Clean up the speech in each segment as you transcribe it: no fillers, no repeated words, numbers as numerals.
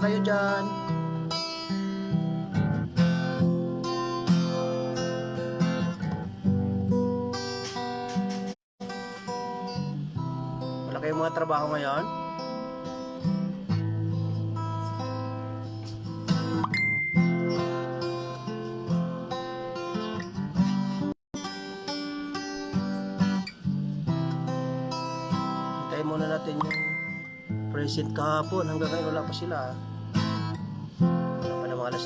kayo dyan. Wala kayong mga trabaho ngayon? Hintayin muna natin yung present kahapon. Hanggang ngayon wala pa sila. Wala pa namang alas.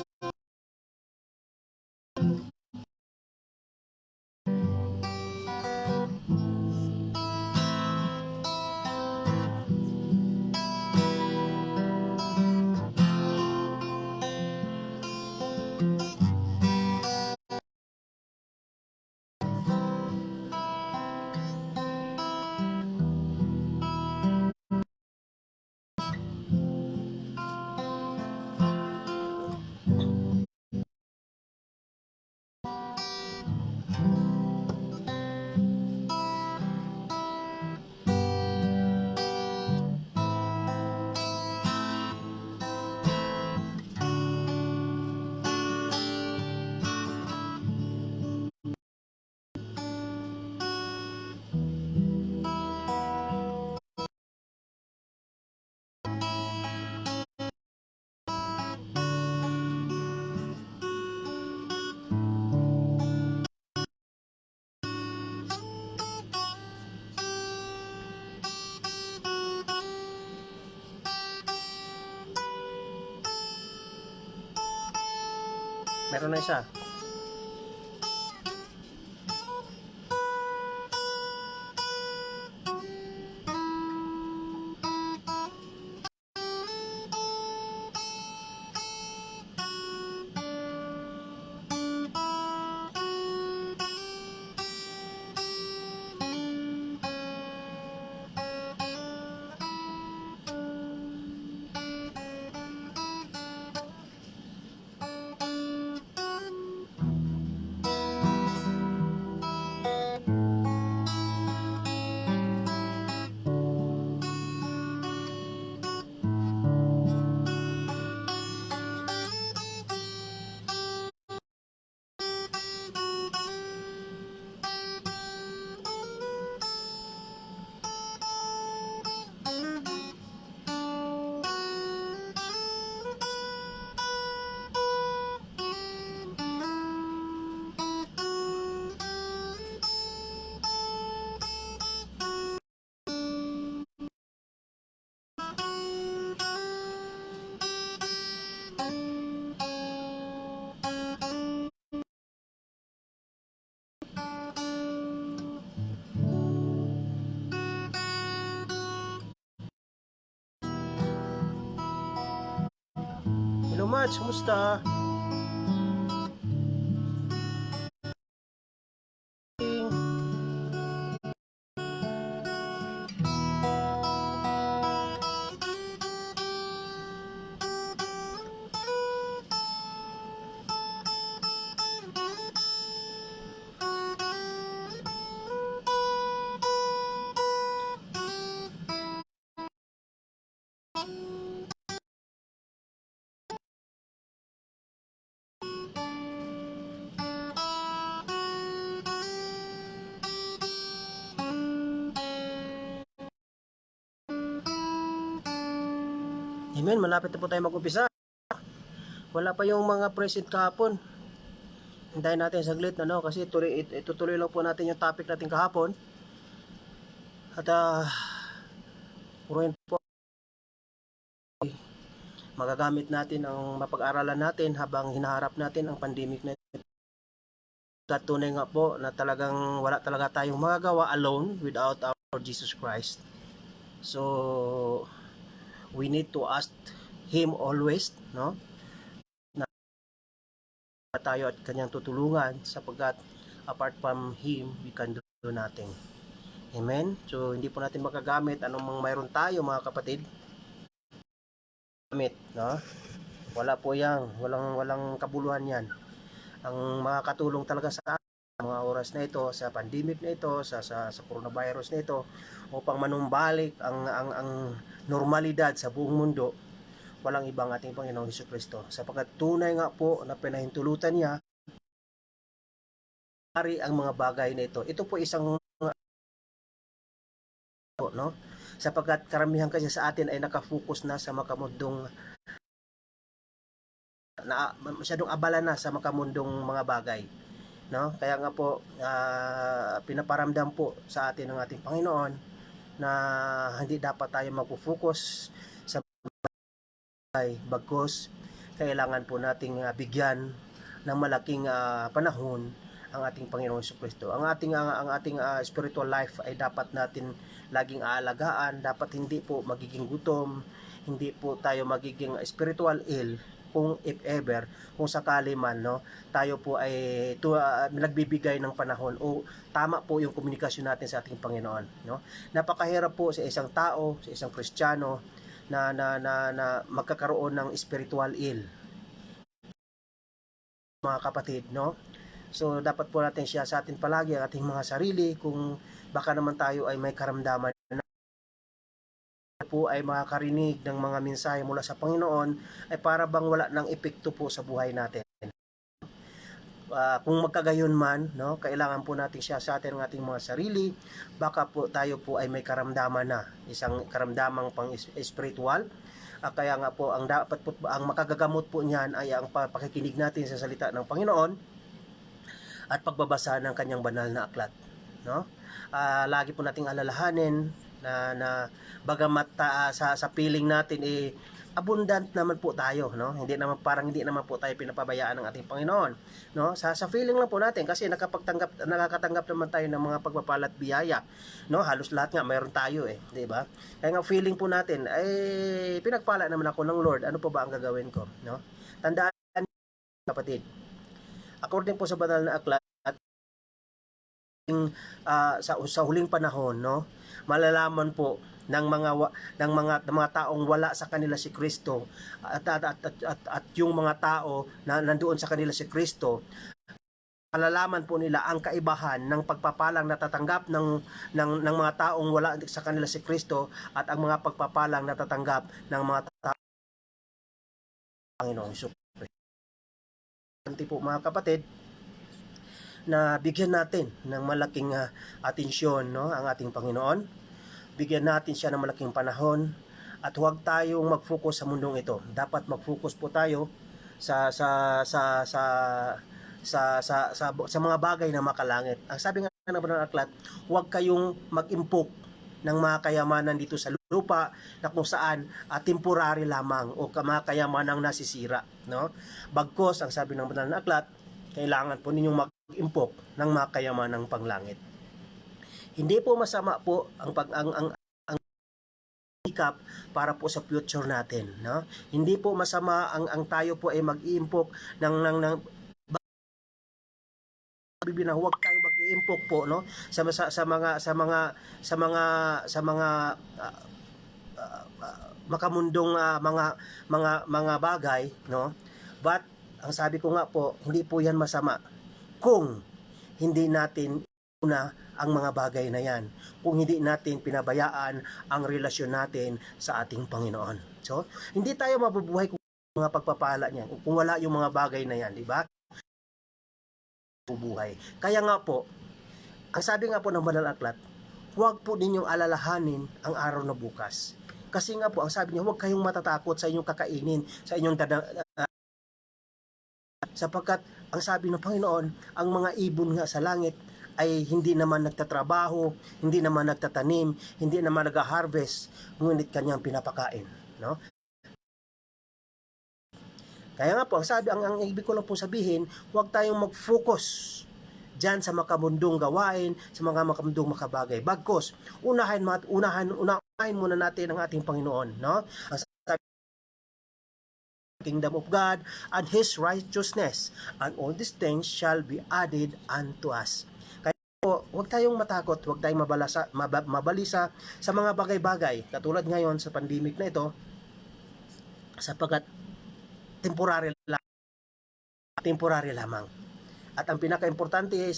Meron na isa. Hello Mads, kumusta? Amen, malapit na po tayo mag-umpisa. Wala pa yung mga present kahapon. Hintayin natin saglit, ano, kasi itutuloy lang po natin yung topic natin kahapon. At puruin po magagamit natin ang mapag-aralan natin habang hinaharap natin ang pandemic na ito. At tunay nga po na talagang wala talaga tayong magagawa alone without our Jesus Christ. So we need to ask Him always, no? Na tayo at kanyang tutulungan sapagkat apart from Him, we can do nothing. Amen? So, hindi po natin makagamit anong mayroon tayo mga kapatid. Gamit, no? Wala po yan. Walang kabuluhan yan. Ang makakatulong talaga sa mga oras na ito, sa pandemic na ito, sa coronavirus na ito, upang manumbalik ang normalidad sa buong mundo, walang ibang ating Panginoong Hesukristo. Sapagkat tunay nga po na pinahintulutan niya ari ang mga bagay na ito. Ito po isang no? Sapagkat karamihan kasi sa atin ay nakafocus na sa makamundong na masyadong abala na sa makamundong mga bagay, no? Kaya nga po pinaparamdam po sa atin ng ating Panginoon na hindi dapat tayo magpo-focus sa bagay, bagkus kailangan po nating bigyan ng malaking panahon ang ating Panginoong Jesucristo. Ang ating spiritual life ay dapat natin laging aalagaan, dapat hindi po magiging gutom, hindi po tayo magiging spiritual ill kung if ever, kung sakali man, no, tayo po ay nagbibigay ng panahon o tama po yung komunikasyon natin sa ating Panginoon, no? Napakahirap po sa isang tao, sa isang Kristiyano na magkakaroon ng spiritual ill, mga kapatid, no? So dapat po natin siya sa atin palagi ang ating mga sarili kung baka naman tayo ay may karamdaman na po ay makakarinig ng mga mensahe mula sa Panginoon ay para bang wala ng epekto po sa buhay natin. Kung magkagayon man, no, kailangan po natin siya sa atin ng ating mga sarili. Baka po tayo po ay may karamdaman na, isang karamdamang pang spiritual. Kaya nga po ang dapat po, ang makagagamot po niyan ay ang pakikinig natin sa salita ng Panginoon at pagbabasa ng kanyang banal na aklat, no? Lagi po nating alalahanin na bagamat sa piling natin abundant naman po tayo, no? Hindi naman po tayo pinapabayaan ng ating Panginoon, no? Sa feeling lang po natin kasi nakakatanggap naman tayo ng mga pagpapala at biyaya, no? Halos lahat nga mayroon tayo di ba? Kaya nga feeling po natin ay pinagpala naman ako ng Lord. Ano po ba ang gagawin ko, no? Tandaan, kapatid, according po sa banal na aklat, sa huling panahon, no, malalaman po ng mga taong wala sa kanila si Kristo at yung mga tao na nandoon sa kanila si Kristo, malalaman po nila ang kaibahan ng pagpapalang natatanggap ng mga taong wala sa kanila si Kristo at ang mga pagpapalang natatanggap ng mga taong Panginoong Hesus. Po mga kapatid, na bigyan natin ng malaking atensyon, no, ang ating Panginoon. Bigyan natin siya ng malaking panahon at huwag tayong mag-focus sa mundong ito. Dapat mag-focus po tayo sa mga bagay na makalangit. Ang sabi nga ng banal na aklat, huwag kayong mag-impok ng mga kayamanan dito sa lupa na kung saan temporary lamang o mga kayamanang nasisira, no? Bagkos, ang sabi ng banal na aklat, kailangan po ninyong mag-impok ng mga kayamanang panglangit. Hindi po masama po ang ikap para po sa future natin, no? Hindi po masama ang tayo po ay mag-iimpok ng huwag tayo mag-iimpok po, no, sa mga makamundong mga bagay, no? But ang sabi ko nga po, hindi po yan masama kung hindi natin una ang mga bagay na yan, kung hindi natin pinabayaan ang relasyon natin sa ating Panginoon. So, hindi tayo mabubuhay kung mga pagpapala niyan, kung wala yung mga bagay na yan, di ba? Bubuhay. Kaya nga po, ang sabi nga po ng banal na aklat, huwag po ninyong alalahanin ang araw na bukas. Kasi nga po, ang sabi niya, huwag kayong matatakot sa inyong kakainin, sa inyong sapagkat ang sabi ng Panginoon, ang mga ibon nga sa langit ay hindi naman nagtatrabaho, hindi naman nagtatanim, hindi naman nag-harvest, ngunit kanyang pinapakain, no? Kaya nga po, ang sabi, ang ibig ko lang po sabihin, huwag tayong mag-focus diyan sa makamundong gawain, sa mga makamundong makabagay. Bagkos, unahin muna natin ang ating Panginoon, no? Ang kingdom of God and His righteousness, and all these things shall be added unto us. Kaya po, huwag tayong matakot, huwag tayong mabalisa sa mga bagay-bagay, katulad ngayon sa pandemic na ito, sapagkat temporary lamang. At ang pinaka-importante ay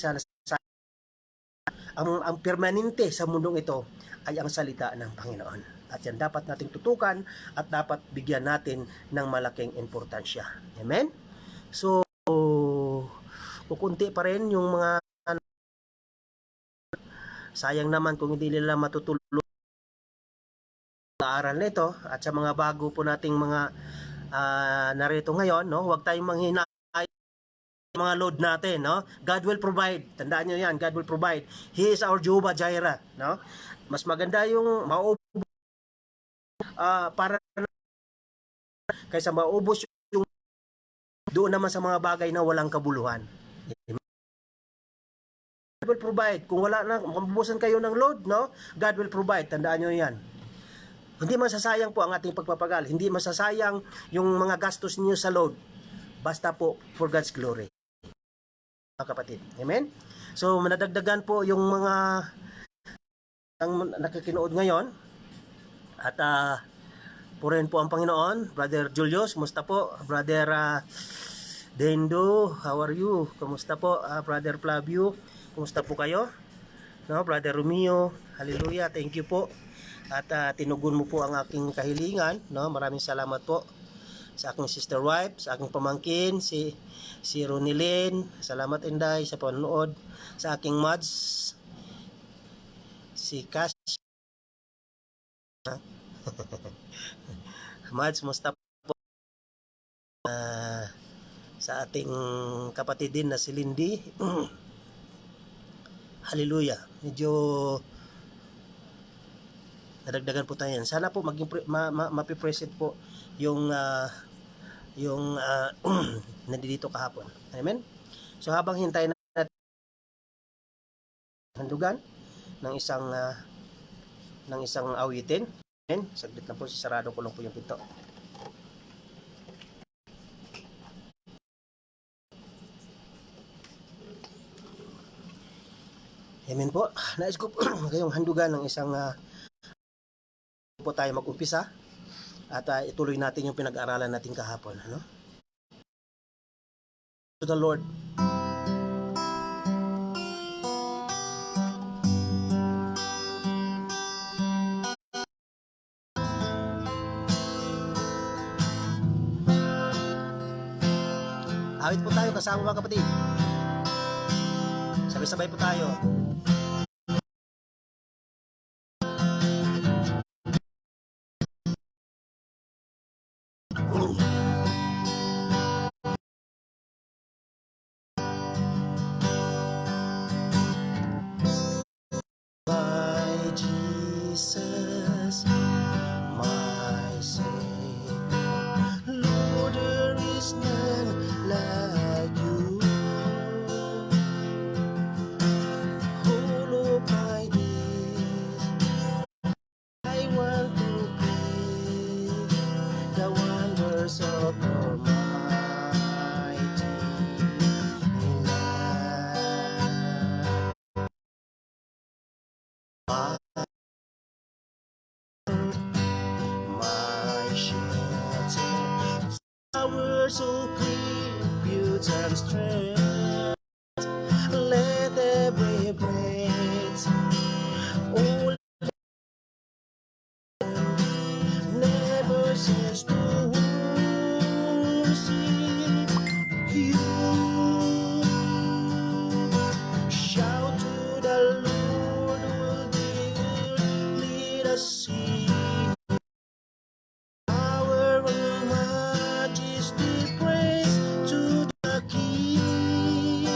ang permanente sa mundong ito ay ang salita ng Panginoon. At yan dapat nating tutukan at dapat bigyan natin ng malaking importansya. Amen? So, kukunti pa rin yung mga sayang naman kung hindi nila matutulog aral nito. At sa mga bago po nating mga narito ngayon, no, huwag tayong manghina mga load natin, no? God will provide. Tandaan niyo 'yan, God will provide. He is our Jehovah Jireh, no? Mas maganda yung maubos para kaysa maubos yung doon naman sa mga bagay na walang kabuluhan. God will provide. Kung wala na, mabubusan kayo ng load, no? God will provide. Tandaan niyo 'yan. Hindi masasayang po ang ating pagpapagal. Hindi masasayang yung mga gastos niyo sa load. Basta po for God's glory. Kapatid. Amen? So, manadagdagan po yung mga ang nakikinood ngayon. At purihin po ang Panginoon. Brother Julius, kumusta po? Brother Dendo, how are you? Kumusta po? Brother Flavio, kumusta po kayo? No, Brother Romeo, hallelujah, thank you po. At tinugon mo po ang aking kahilingan. No? Maraming salamat po sa aking sister wife, sa aking pamangkin, si Ronilyn. Salamat Inday sa panonood. Sa aking mods, si Cash. Mods, musta po? Sa ating kapatid din na si Lindy. Hallelujah. Medyo nadagdagan po tayo yan. Sana po maging mapipresent po yung nandito kahapon. Amen? So habang hintay natin handugan ng isang awitin. Amen? Saglit lang po, sarado ko lang po yung pinto. Amen po. Nais ko po kayong handugan ng isang po tayo mag-umpisa at ituloy natin yung pinag-aralan natin kahapon, ano? To the Lord. Awit po tayo kasama mga kapatid. Sabay-sabay po tayo. My Jesus, my Savior, Lord, there is none like you. All of my days, I want to praise the wonders of your mighty love. My shelter, flowers so clean, beauty and strength. Let every breath, all never cease to see you. Shout to the Lord, oh dear, let us see. Power and majesty, praise to the King.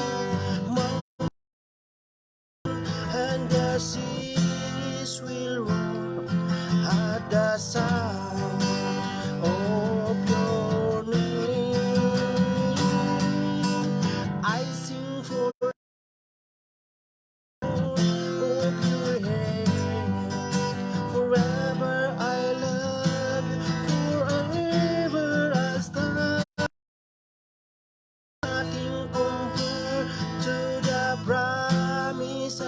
And the seas will roar at the sound of your name. I sing for of your hand. Forever I love you, forever I stand. Nothing compared to the promise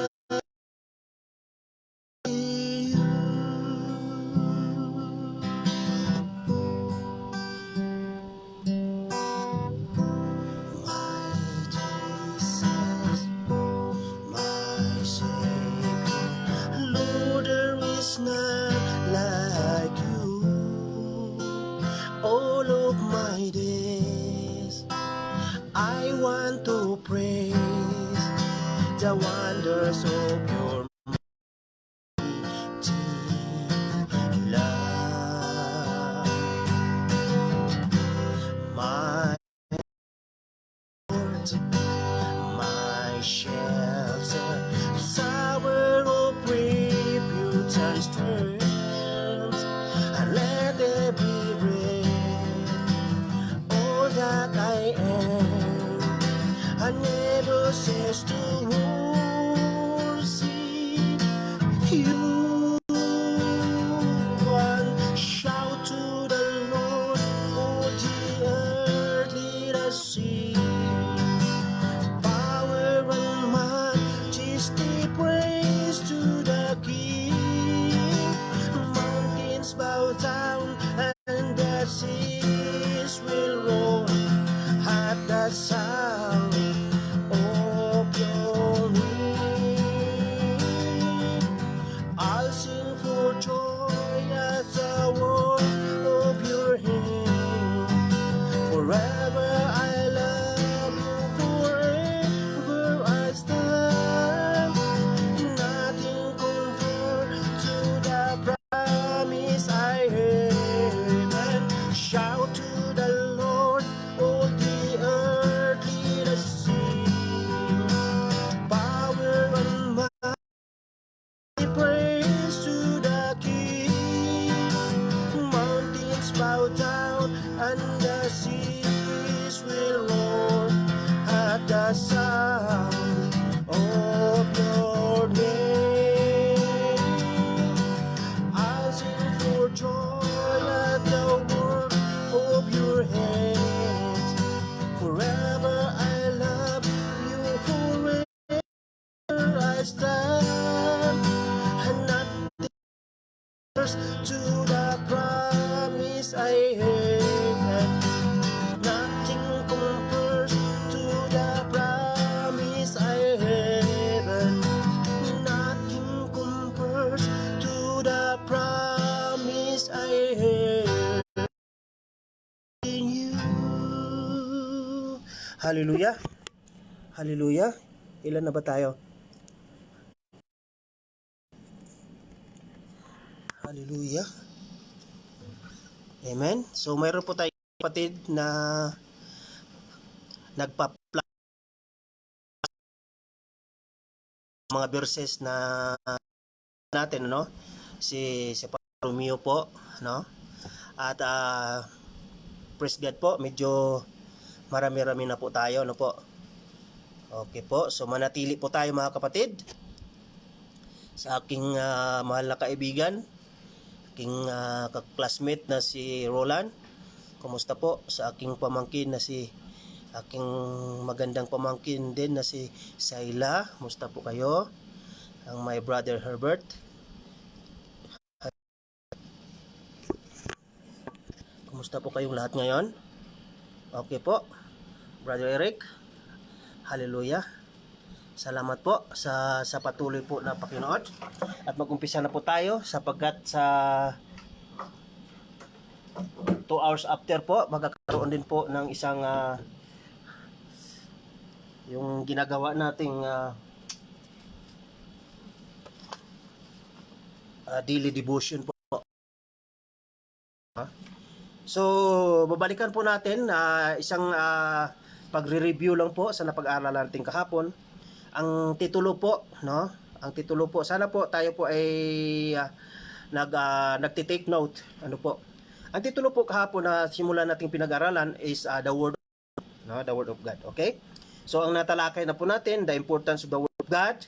to praise the wonders of your mighty love. My Lord, my shelter, tower of refuge and strength, and let there be rain, all that I am, I never cease to worship you. One shout to the Lord, oh the earth, let us sing. Power and majesty, praise to the King. Mountains bow down and the seas will roar at the sound of your name. I'll sing for joy at the work of your hand. Forever I love you, forever I stand. Nothing compared to the promise I have. And shout to the Lord, all the earth, let us sing. Power and might, praise to the King. Mountains bow down and the seas will roar at the sound of your name. I'll sing for joy at the work of your hands. Forever I love you, forever I stand. And nothing to the promise I have. Nothing compares to the promise I have. Nothing compares to the promise I have in you. Hallelujah. Hallelujah. Ilan na ba tayo? Hallelujah. Amen. So mayroon po tayong kapatid na nagpa-plug mga verses na natin, ano? Si Romeo po, no? At praise God po, medyo marami-rami na po tayo, no po? Okay po, so manatili po tayo mga kapatid sa aking mahal na kaibigan, aking classmate na si Roland. Kumusta po sa aking pamangkin na si aking magandang pamangkin din na si Sayla. Kumusta po kayo? Ang my brother Herbert. Kumusta po kayong lahat ngayon? Okay po. Brother Eric. Hallelujah. Salamat po sa patuloy po na pakinood. At mag-umpisa na po tayo sapagkat sa 2 hours after po, magkakaroon din po ng isang yung ginagawa nating daily devotion po. So, babalikan po natin isang pagre-review lang po sa napag-aralan natin kahapon. Ang titulo po, no? Ang titulo po, sana po tayo po ay nagti-take note. Ano po? Ang titulo po kahapon na simulan nating pinag-aralan is the word, no? The word of God. Okay? So, ang natalakay na po natin, the importance of the word of God.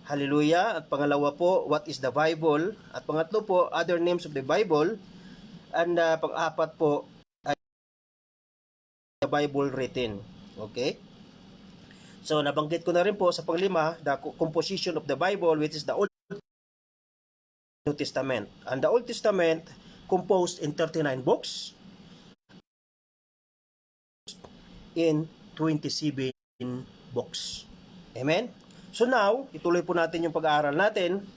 Hallelujah. At pangalawa po, what is the Bible? At pangatlo po, other names of the Bible. And pang-apat po, ay the Bible written. Okay? So, nabanggit ko na rin po sa panglima, the composition of the Bible, which is the Old New Testament. And the Old Testament, composed in 39 books, in 27 books. Amen? So now, ituloy po natin yung pag-aaral natin,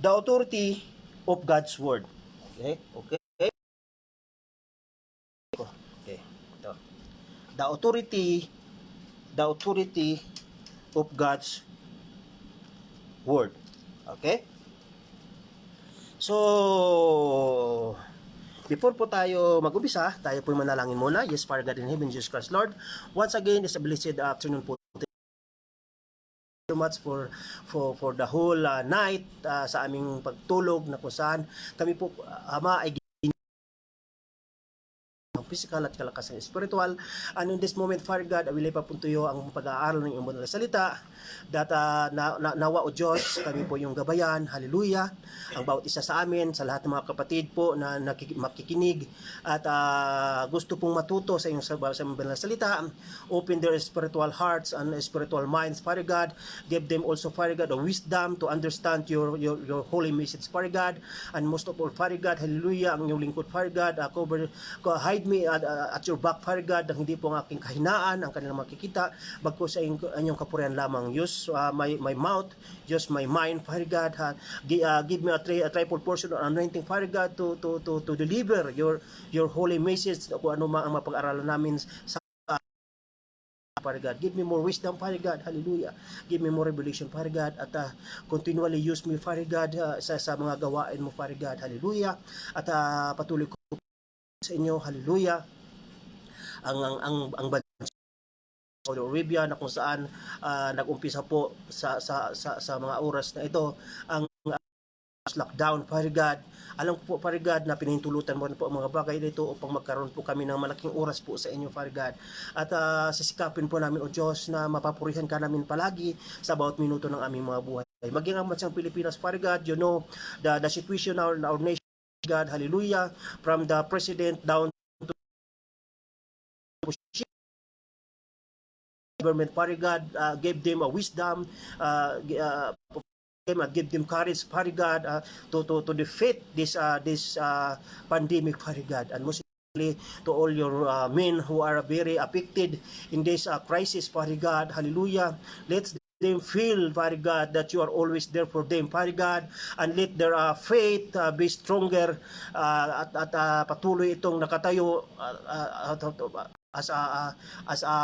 the authority of God's Word. Okay? Okay? Okay. Ito. The authority the authority of God's word. Okay? So, before po tayo mag-umpisa, tayo po manalangin muna. Yes, Father God in heaven, Jesus Christ, Lord. Once again, it's a blessed afternoon po. So much for the whole night sa aming pagtulog na kung saan kami po, Ama, ay physical at kalakasan spiritual. And in this moment, Father God, I will lift up unto you ang pag-aaral ng iyong banal na salita. That nawa o Diyos, kami po yung gabayan, hallelujah, ang bawat isa sa amin, sa lahat ng mga kapatid po na makikinig at gusto pong matuto sa iyong banal na salita. Open their spiritual hearts and spiritual minds, Father God. Give them also, Father God, the wisdom to understand your holy message, Father God. And most of all, Father God, hallelujah, ang iyong lingkod, Father God, hide me at your back, Father God, ang hindi po ang aking kahinaan, ang kanilang makikita, bagko sa inyong kapurihan lamang. Use my mouth, use my mind, Father God. Give me a triple portion of anointing, Father God, to deliver your holy message, kung ano man ang mapag-aralan namin sa Father God. Give me more wisdom, Father God. Hallelujah. Give me more revelation, Father God. At continually use me, Father God, sa mga gawain mo, Father God. Hallelujah. At patuloy ko sa inyo, hallelujah, ang Saudi Arabia na kung saan nag-umpisa po sa mga oras na ito ang lockdown, Father God. Alam ko po, Father God, na pinahintulutan mo rin po ang mga bagay nito upang magkaroon po kami ng malaking oras po sa inyo, Father God. At sisikapin po namin, O Diyos, na mapapurihan ka namin palagi sa bawat minuto ng aming mga buhay. Maging ang bansang Pilipinas, Father God, you know the situation in our nation, God, hallelujah, from the president down to government, Father God, give them a wisdom, give them courage, Father God, to defeat this pandemic, Father God, and most to all your men who are very affected in this crisis, Father God, hallelujah. Let's them feel, Father God, that you are always there for them, Father God, and let their faith be stronger at patuloy itong nakatayo as a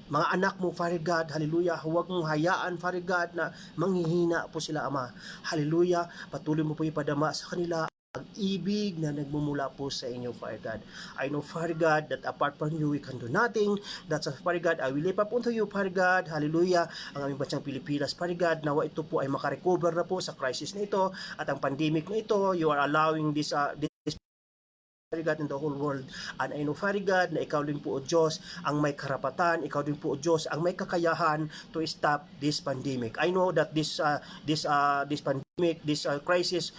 mga anak mo, Father God, hallelujah, huwag mong hayaan, Father God, na manghihina po sila, Ama, hallelujah, patuloy mo po ipadama sa kanila pag-ibig na nagmumula po sa inyo, Father God. I know, Father God, that apart from you, we can do nothing. That's Father God, I will lift up unto you, Father God, hallelujah, ang aming bansang Pilipinas, Father God, nawa ito po ay makarecover na po sa crisis na ito, at ang pandemic na ito, you are allowing this Father God, in the whole world. And I know, Father God, na ikaw din po, O Diyos, ang may karapatan, ikaw din po, O Diyos, ang may kakayahan to stop this pandemic. I know that this pandemic, this crisis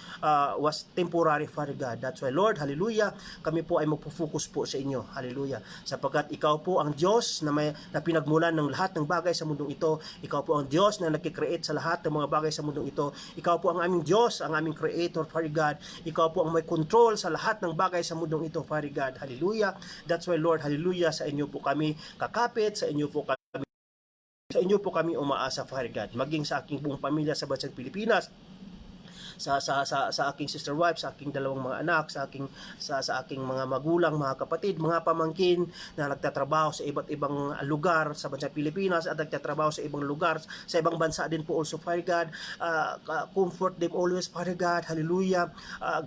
was temporary, Father God. That's why, Lord, hallelujah, kami po ay magpo-focus po sa inyo, hallelujah, sapagkat ikaw po ang Diyos na pinagmulan ng lahat ng bagay sa mundong ito. Ikaw po ang Diyos na nagkikreate sa lahat ng mga bagay sa mundong ito. Ikaw po ang aming Diyos, ang aming Creator, Father God. Ikaw po ang may control sa lahat ng bagay sa mundong ito, Father God, hallelujah. That's why, Lord, hallelujah, sa inyo po kami kakapit, sa inyo po kami umaasa, Father God, maging sa aking buong pamilya sa bansang Pilipinas, sa aking sister wife, sa aking dalawang mga anak, sa aking mga magulang, mga kapatid, mga pamangkin na nagtatrabaho sa iba't ibang lugar sa bansang Pilipinas at nagtatrabaho sa ibang lugar sa ibang bansa din po also, Father God. Comfort them always, Father God, hallelujah.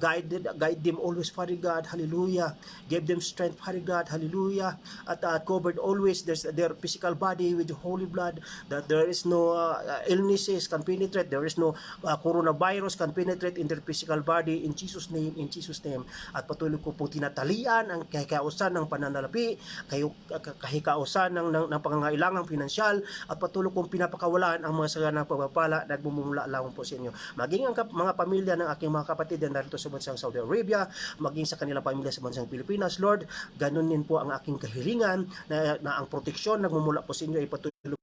Guide them always, Father God, hallelujah. Give them strength, Father God, hallelujah. At covered always their physical body with the holy blood, that there is no illnesses can penetrate, there is no coronavirus can penetrate in their physical body, in Jesus name, in Jesus name. At patuloy ko po tinatalian ang kahikausan ng pananalapi, kahikausan ng pangangailangang pinansyal, at patuloy kong pinapakawalan ang mga saganang pagpapala na nagmumula lamang po sa inyo. Maging ang mga pamilya ng aking mga kapatid na narito sa bansang Saudi Arabia, maging sa kanilang pamilya sa bansang Pilipinas, Lord, ganun din po ang aking kahilingan na ang proteksyon nagmumula po sa inyo ay patuloy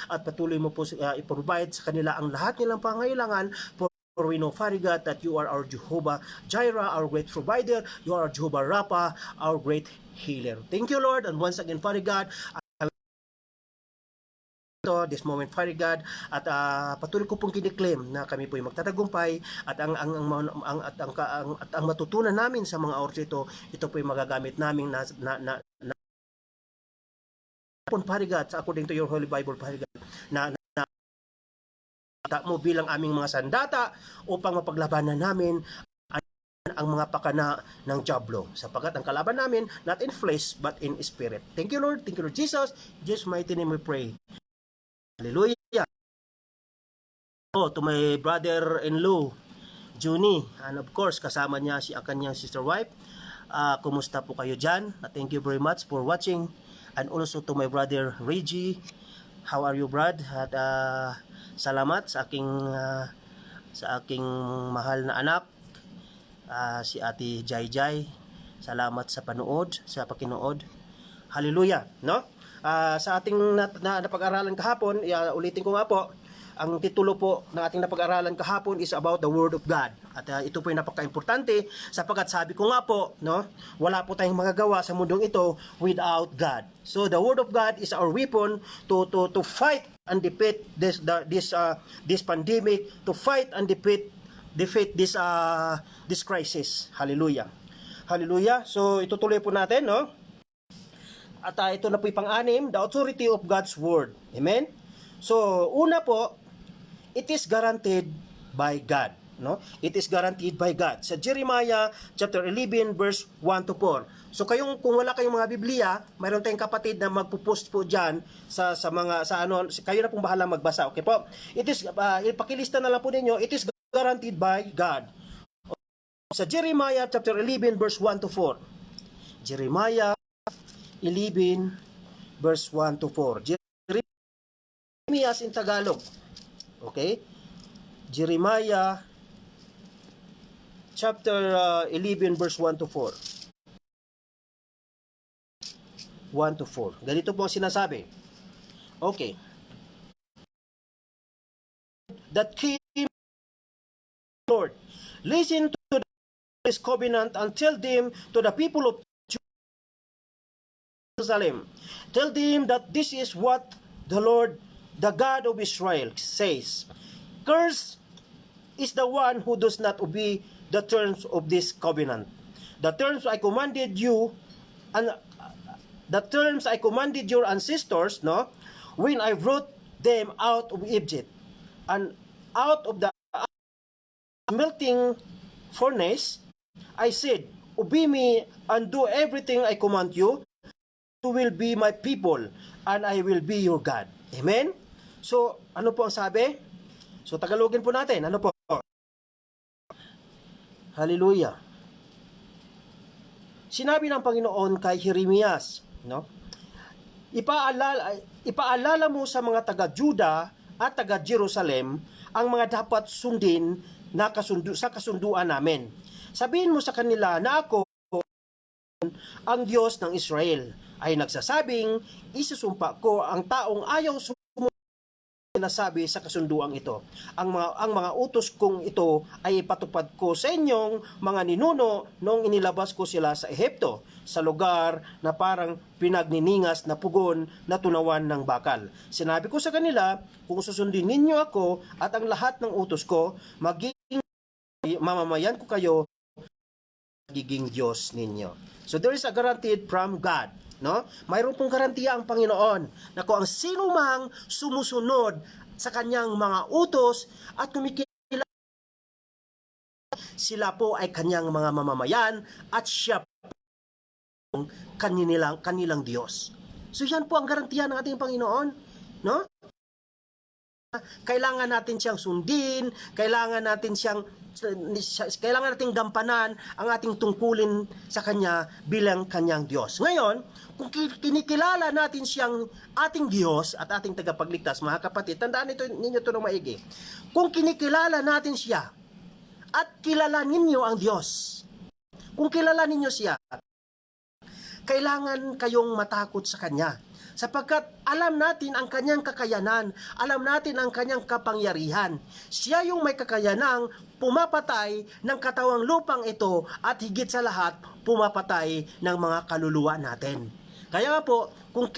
at patuloy mo po i-provide sa kanila ang lahat nilang pangangailangan. For we know, Father God, that you are our Jehovah Jireh, our great provider. You are our Jehovah Rapha, our great healer. Thank you, Lord. And once again, Father God, this moment, Father God, at patuloy ko pong kiniklaim na kami po ay magtatagumpay, at ang matutunan namin sa mga oras ito po ay magagamit namin na hapon, Father God, according to your Holy Bible, Father God, na mo bilang aming mga sandata upang mapaglabanan namin ang mga pakana ng diablo, sapagkat ang kalaban namin not in flesh but in spirit. Thank you, Lord. Thank you, Lord Jesus. In Jesus' mighty name we pray. Hallelujah. Oh, to my brother-in-law, Juni, and of course, kasama niya si ang kanyang sister wife. Kumusta po kayo dyan? Thank you very much for watching. And also to my brother, Reggie. How are you, Brad? At salamat sa aking mahal na anak, si Ate Jai. Salamat sa panood, sa pakinood. Hallelujah, no? Sa ating napag-aralan kahapon, ulitin ko nga po, ang titulo po ng ating napag-aralan kahapon is about the Word of God. At ito po ay napaka-importante sapagkat sabi ko nga po, no, wala po tayong magagawa sa mundong ito without God. So the Word of God is our weapon to fight and defeat this pandemic, to fight and defeat this crisis. Hallelujah. Hallelujah. So itutuloy po natin, no? At ito na po yung pang-anim, the authority of God's Word. Amen? So, una po, it is guaranteed by God. No? It is guaranteed by God. Sa Jeremiah chapter 11 verse 1 to 4. So kung wala kayong mga Biblia, mayroon tayong kapatid na magpo-post po diyan sa kayo na pong bahala magbasa. Okay po? It is ipakilista na lang po ninyo, it is guaranteed by God. Sa Jeremiah chapter 11 verse 1 to 4. Jeremiah 11 verse 1 to 4. Jeremiah in Tagalog. Okay? Jeremiah chapter 11 verse 1 to 4. 1 to 4. Ganito po ang sinasabi. Okay. That came, Lord, listen to this covenant and tell them to the people of Jerusalem. Tell them that this is what the Lord, the God of Israel, says. Cursed is the one who does not obey the terms of this covenant. The terms I commanded you, and the terms I commanded your ancestors, no, when I brought them out of Egypt and out of the melting furnace, I said, obey me and do everything I command you. You will be my people and I will be your God. Amen? So, ano po ang sabi? So, Tagalogin po natin. Ano po? Hallelujah. Sinabi ng Panginoon kay Jeremias, no? Ipaalala mo sa mga taga-Juda at taga-Jerusalem ang mga dapat sundin sa kasunduan namin. Sabihin mo sa kanila na ako, ang Diyos ng Israel, ay nagsasabing, isusumpa ko ang taong ayaw sumunod sinasabi sa kasunduang ito. Ang mga utos kong ito ay ipatupad ko sa inyong mga ninuno noong inilabas ko sila sa Ehipto, sa lugar na parang pinagniningas na pugon na tunawan ng bakal. Sinabi ko sa kanila, kung susundin ninyo ako at ang lahat ng utos ko, magiging mamamayan ko kayo, magiging Diyos ninyo. So there is a guaranteed from God. No? Mayroon pong garantiya ang Panginoon na kung ang sino mang sumusunod sa kanyang mga utos at kumikilala, sila po ay kanyang mga mamamayan at siya po kanilang Diyos. So yan po ang garantiya ng ating Panginoon, no? Kailangan natin siyang sundin, kailangan natin nating gampanan ang ating tungkulin sa Kanya bilang Kanyang Diyos. Ngayon, kung kinikilala natin siyang ating Diyos at ating tagapagligtas, mga kapatid, tandaan ninyo ito ng maigi. Kung kinikilala natin siya at kilala ninyo ang Diyos, kung kilala ninyo siya, kailangan kayong matakot sa Kanya. Sapagkat alam natin ang kanyang kakayanan, alam natin ang kanyang kapangyarihan. Siya yung may kakayanang pumapatay ng katawang lupang ito at higit sa lahat, pumapatay ng mga kaluluwa natin. Kaya po, kung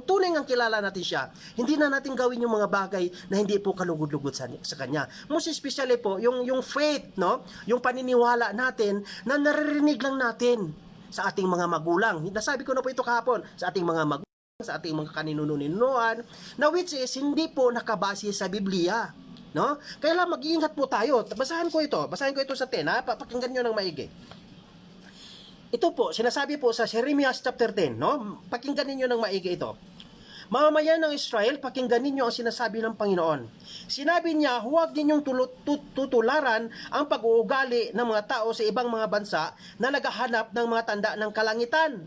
tunay ang kilala natin siya, hindi na natin gawin yung mga bagay na hindi po kalugod-lugod sa kanya. Most especially po, yung faith, no? Yung paniniwala natin na naririnig lang natin. sa ating mga magulang. Nasabi ko na po ito kahapon, sa ating mga magulang, sa ating mga kaninuno-ninuan, na which is hindi po nakabase sa Biblia. No? Kaya mag-iingat po tayo. Basahin ko ito sa 10, ha? Pakinggan nyo ng maigi. Ito po, sinasabi po sa Jeremiah chapter 10, no? Pakinggan niyo ng maigi ito. Mamamayan ng Israel, pakinggan ninyo ang sinasabi ng Panginoon. Sinabi niya, huwag ninyong tutularan ang pag-uugali ng mga tao sa ibang mga bansa na naghahanap ng mga tanda ng kalangitan.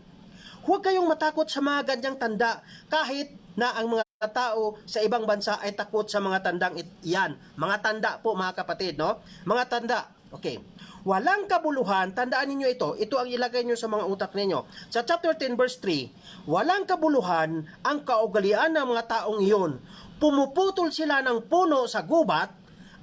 Huwag kayong matakot sa mga ganyang tanda kahit na ang mga tao sa ibang bansa ay takot sa mga tandang iyan. Mga tanda po mga kapatid, no? Mga tanda. Okay. Walang kabuluhan, tandaan ninyo ito ang ilagay nyo sa mga utak ninyo. Sa chapter 10 verse 3, walang kabuluhan ang kaugalian ng mga taong iyon. Pumuputol sila ng puno sa gubat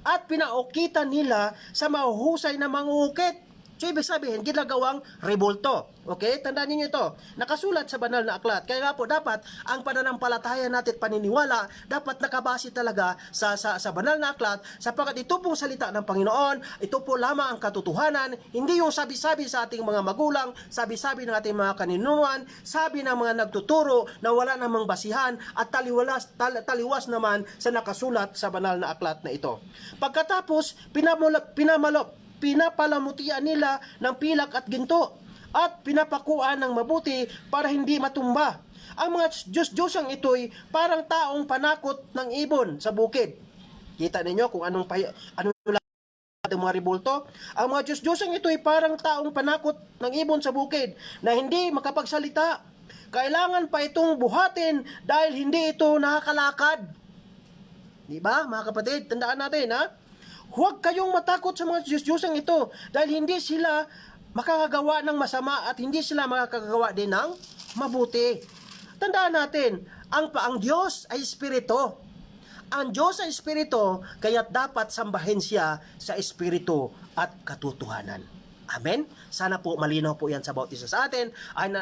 at pinaukitan nila sa mahuhusay na mangukit. So, ibig sabihin, ginagawang rebulto. Okay? Tandaan niyo ito. Nakasulat sa banal na aklat. Kaya nga po, dapat ang pananampalataya natin paniniwala, dapat nakabase talaga sa banal na aklat, sapagkat ito pong salita ng Panginoon, ito po lamang ang katotohanan, hindi yung sabi-sabi sa ating mga magulang, sabi-sabi ng ating mga kaninuan, sabi ng mga nagtuturo na wala namang basihan at taliwas naman sa nakasulat sa banal na aklat na ito. Pagkatapos, pinapalamutian nila ng pilak at ginto at pinapakuan ng mabuti para hindi matumba. Ang mga Diyos-Diyosang ito'y parang taong panakot ng ibon sa bukid. Kita ninyo kung anong mga ribulto? Ang mga Diyos-Diyosang ito'y parang taong panakot ng ibon sa bukid na hindi makapagsalita. Kailangan pa itong buhatin dahil hindi ito nakakalakad. Di ba, mga kapatid? Tandaan natin, ha? Huwag kayong matakot sa mga Diyos-Diyosang ito dahil hindi sila makakagawa ng masama at hindi sila makakagawa din ng mabuti. Tandaan natin, ang Diyos ay Espiritu. Ang Diyos ay Espiritu, kaya dapat sambahin siya sa Espiritu at katotohanan. Amen? Sana po malinaw po yan sa bawat isa sa atin. And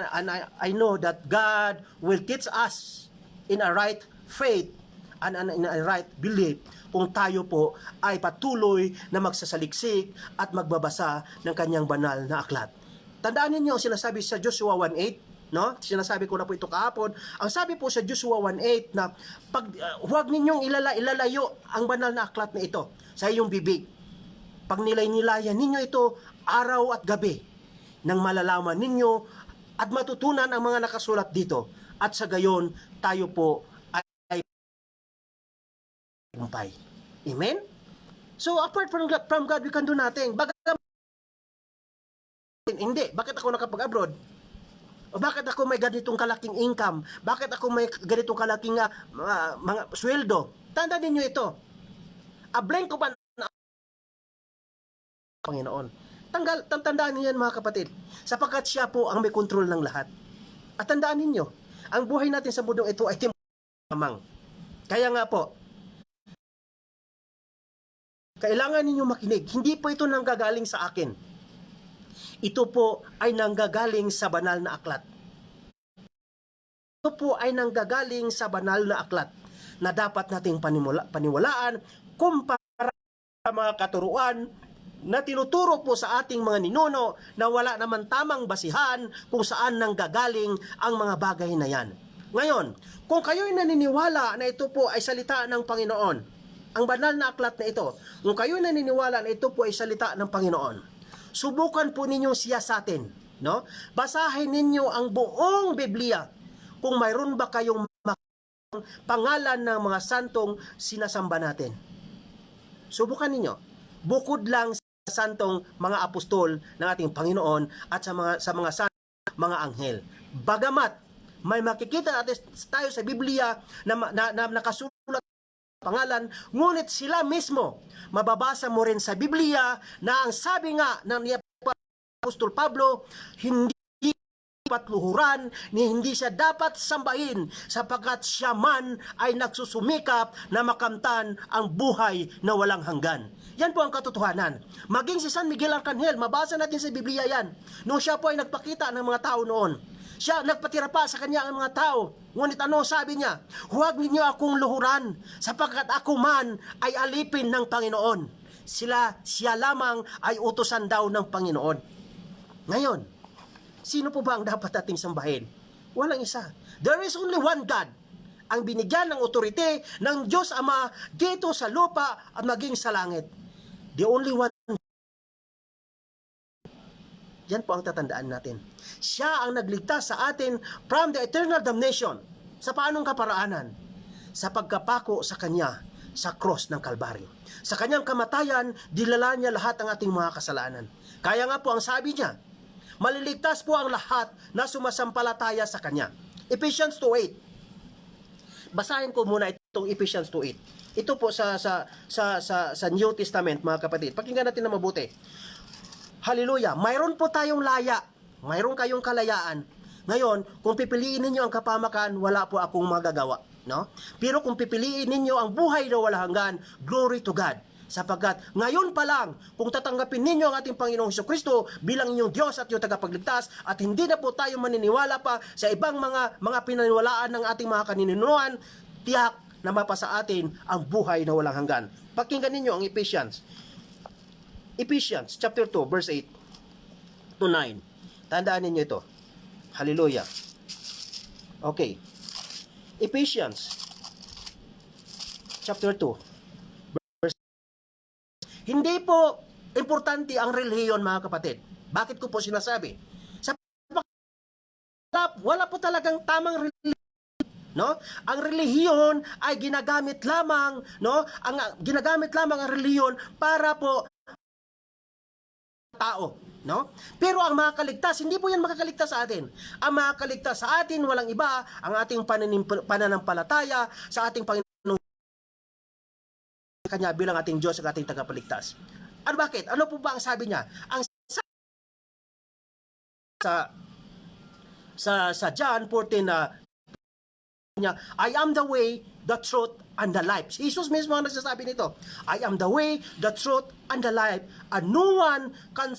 I know that God will teach us in a right faith and in a right belief kung tayo po ay patuloy na magsasaliksik at magbabasa ng kanyang banal na aklat. Tandaan ninyo ang sinasabi sa Joshua 1:8, no? Sinasabi ko na po ito kahapon. Ang sabi po sa Joshua 1:8 na huwag ninyong ilalayo ang banal na aklat na ito sa iyong bibig. Pag nilay-nilayan ninyo ito araw at gabi, nang malalaman ninyo at matutunan ang mga nakasulat dito, at sa gayon tayo po tagumpay. Amen? So, apart from God, we can do nothing. Hindi. Bakit ako nakapag-abroad? O bakit ako may ganitong kalaking income? Bakit ako may ganitong kalaking mga sweldo? Tandaan niyo ito. Ableng ko pa na Panginoon. Tandaan niyo yan, mga kapatid. Sapagkat siya po ang may kontrol ng lahat. At tandaan niyo, ang buhay natin sa mundong ito ay timang. Kaya nga po, kailangan ninyong makinig. Hindi po ito nanggagaling sa akin. Ito po ay nanggagaling sa banal na aklat. Ito po ay nanggagaling sa banal na aklat na dapat nating paniwalaan kumpara sa mga katuruan na tinuturo po sa ating mga ninuno na wala naman tamang basihan kung saan nanggagaling ang mga bagay na yan. Ngayon, kung kayo'y naniniwala na ito po ay salita ng Panginoon, ang banal na aklat na ito, kung kayo naniniwala na ito po ay salita ng Panginoon, subukan po ninyong siyasatin, no? Basahin ninyo ang buong Biblia kung mayroon ba kayong pangalan ng mga santong sinasamba natin. Subukan ninyo. Bukod lang sa santong mga apostol ng ating Panginoon at sa mga santong mga anghel. Bagamat may makikita natin tayo sa Biblia na nakasulat pangalan, ngunit sila mismo, mababasa mo rin sa Biblia na ang sabi nga ng Apostol Pablo, hindi patluhuran, ni hindi siya dapat sambahin sapagkat siya man ay nagsusumikap na makamtan ang buhay na walang hanggan. Yan po ang katotohanan. Maging si San Miguel Arcangel, mabasa natin sa Biblia yan, nung siya po ay nagpakita ng mga tao noon. Siya nagpatira pa sa kanya ang mga tao. Ngunit ano sabi niya? Huwag ninyo akong luhuran, sapagkat ako man ay alipin ng Panginoon. Siya lamang ay utusan daw ng Panginoon. Ngayon, Sino po ba ang dapat ating sambahin? Walang isa. There is only one God. Ang binigyan ng otorite ng Diyos Ama dito sa lupa at maging sa langit. The only one. Yan po ang tatandaan natin. Siya ang nagligtas sa atin from the eternal damnation. Sa paanong kaparaanan? Sa pagkapako sa Kanya sa cross ng Kalbaryo. Sa Kanyang kamatayan, dilala niya lahat ng ating mga kasalanan. Kaya nga po ang sabi niya, maliligtas po ang lahat na sumasampalataya sa Kanya. Ephesians 2:8. Basahin ko muna itong Ephesians 2:8. Ito po sa New Testament, mga kapatid. Pakinggan natin na mabuti. Hallelujah. Mayroon po tayong laya. Mayroon kayong kalayaan. Ngayon, kung pipiliin ninyo ang kapamakan, wala po akong magagawa. No? Pero kung pipiliin ninyo ang buhay na walang hanggan, glory to God. Sapagkat ngayon pa lang, kung tatanggapin ninyo ang ating Panginoong Jesucristo bilang inyong Diyos at yung tagapagligtas, at hindi na po tayo maniniwala pa sa ibang mga pinaniwalaan ng ating mga kanininuan, tiyak na mapasa atin ang buhay na walang hanggan. Pakinggan ninyo ang Ephesians. Ephesians chapter 2 verse 8 to 9. Tandaan ninyo ito. Hallelujah. Okay. Ephesians chapter 2 verse. Hindi po importante ang relihiyon, mga kapatid. Bakit ko po sinasabi? Wala po talagang tamang relihiyon. No? Ang relihiyon ay ginagamit lamang, no? Ginagamit lamang ang relihiyon para po tao, no? Pero ang makakaligtas, hindi po yan makakaligtas sa atin. Ang makakaligtas sa atin, walang iba, ang ating pananampalataya sa ating Panginoon Kanya bilang ating Diyos at ating tagapagligtas. Ano bakit? Ano po ba ang sabi niya? Ang sa John 14 niya, I am the way, the truth, and the life. Si Jesus mismo ang nagsasabi nito. I am the way, the truth, and the life, and no one can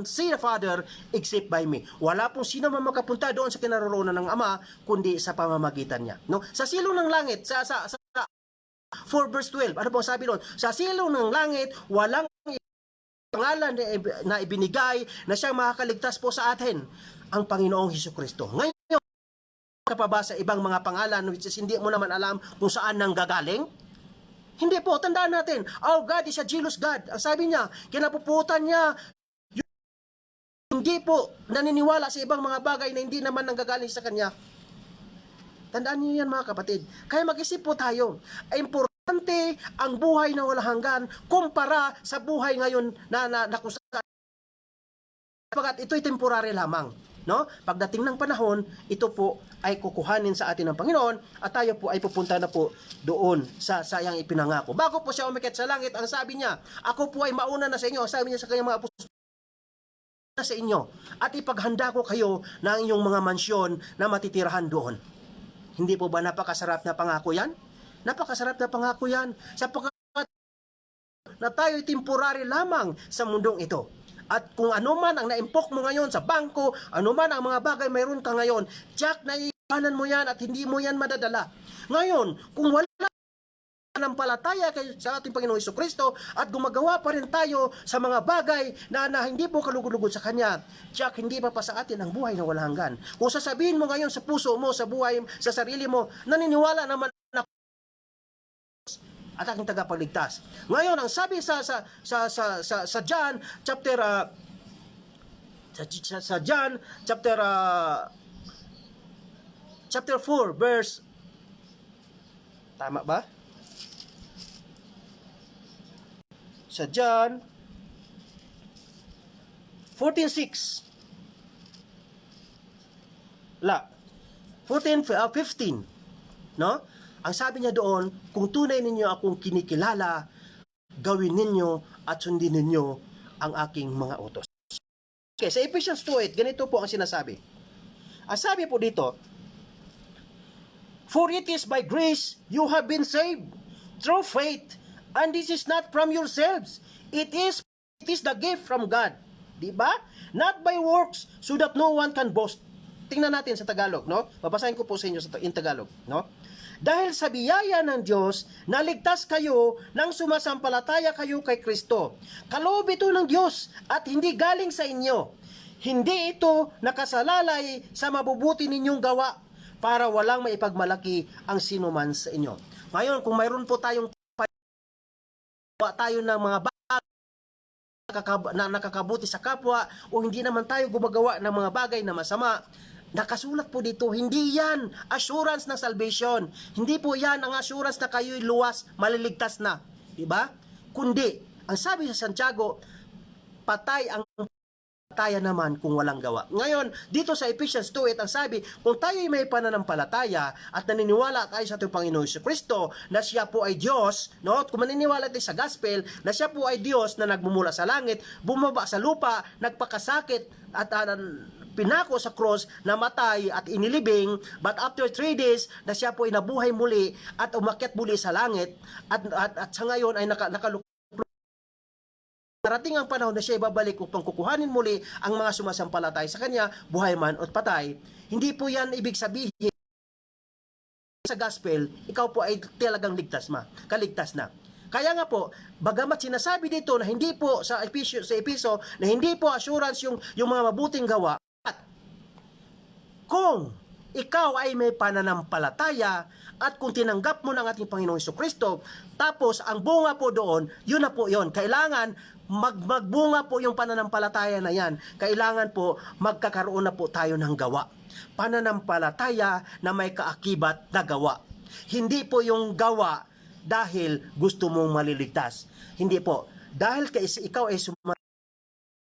see the Father except by me. Wala pong sino man makapunta doon sa kinaroroonan ng Ama, kundi sa pamamagitan niya. No? Sa silong ng langit, sa 4 verse 12, ano pong sabi doon? Sa silong ng langit, walang pangalan na ibinigay na siyang makakaligtas po sa atin, ang Panginoong Jesucristo. Ngayon, ka pa ba sa ibang mga pangalan which is hindi mo naman alam kung saan nang gagaling? Hindi po, tandaan natin, our God is a jealous God. Ang sabi niya, kinapuputan niya, hindi po naniniwala sa ibang mga bagay na hindi naman nanggagaling sa Kanya. Tandaan niyo yan, mga kapatid. Kaya mag-isip po tayo, importante ang buhay na walang hanggan kumpara sa buhay ngayon na kung saan. Pagkat ito'y temporary lamang. No? Pagdating ng panahon, ito po ay kukuhanin sa atin ng Panginoon at tayo po ay pupunta na po doon sa sayang ipinangako. Bago po siya umakyat sa langit, ang sabi niya, ako po ay mauna na sa inyo. Sabi niya sa kanyang mga apostol, na sa inyo at ipaghanda ko kayo ng inyong mga mansyon na matitirahan doon. Hindi po ba napakasarap na pangako yan? Napakasarap na pangako yan sapagkat na tayo ay temporary lamang sa mundong ito. At kung ano man ang naimpok mo ngayon sa bangko, ano man ang mga bagay mayroon ka ngayon, tiyak na iiwanan mo yan at hindi mo yan madadala. Ngayon, kung wala nanampalataya sa ating Panginoong Jesucristo at gumagawa pa rin tayo sa mga bagay na hindi po kalugod-lugod sa Kanya, tiyak hindi pa sa atin ang buhay na walang hanggan. Kung sasabihin mo ngayon sa puso mo, sa buhay, sa sarili mo, naniniwala naman na at aking tagapagligtas. Ngayon, ang sabi sa John chapter sa John chapter 4 verse, tama ba? Sa John 14:6. 15, no? Ang sabi niya doon, kung tunay ninyo akong kinikilala, gawin ninyo at sundin ninyo ang aking mga utos. Okay, sa Ephesians 2:8, ganito po ang sinasabi. Ang sabi po dito, for it is by grace you have been saved through faith, and this is not from yourselves. It is the gift from God. Diba? Not by works, so that no one can boast. Tingnan natin sa Tagalog, no? Babasahin ko po sa inyo in Tagalog, no? Dahil sa biyaya ng Diyos, naligtas kayo nang sumasampalataya kayo kay Kristo. Kaloob ito ng Diyos at hindi galing sa inyo. Hindi ito nakasalalay sa mabubuti ninyong gawa para walang maipagmalaki ang sinuman sa inyo. Ngayon, kung mayroon po tayong gawa tayo ng mga bagay na nakakabuti sa kapwa o hindi naman tayo gumagawa ng mga bagay na masama, nakasulat po dito, hindi yan assurance ng salvation. Hindi po yan ang assurance na kayo'y luwas, maliligtas na. Diba? Kundi, ang sabi sa Santiago, patay ang palataya naman kung walang gawa. Ngayon, dito sa Ephesians 2:8 ang sabi, kung tayo'y may pananampalataya at naniniwala tayo sa ating Panginoon Jesucristo na siya po ay Diyos, no? Kung maniniwala tayo sa gospel na siya po ay Diyos na nagmumula sa langit, bumaba sa lupa, nagpakasakit at pinako sa cross, namatay at inilibing, but after 3 days na siya po ay nabuhay muli at umakyat muli sa langit at sa ngayon ay darating ang panahon na siya ibabalik upang kukuhanin muli ang mga sumasampalatay sa kanya, buhay man o patay. Hindi po yan ibig sabihin sa gospel, ikaw po ay talagang kaligtas na. Kaya nga po, bagamat sinasabi dito na hindi po sa Episo na hindi po assurance yung mga mabuting gawa, at kung ikaw ay may pananampalataya at kung tinanggap mo ng ating Panginoong Jesucristo, tapos ang bunga po doon, yun na po yun. Kailangan magbunga po yung pananampalataya na yan. Kailangan po magkakaroon na po tayo ng gawa. Pananampalataya na may kaakibat na gawa. Hindi po yung gawa dahil gusto mong maliligtas. Hindi po. Dahil ikaw ay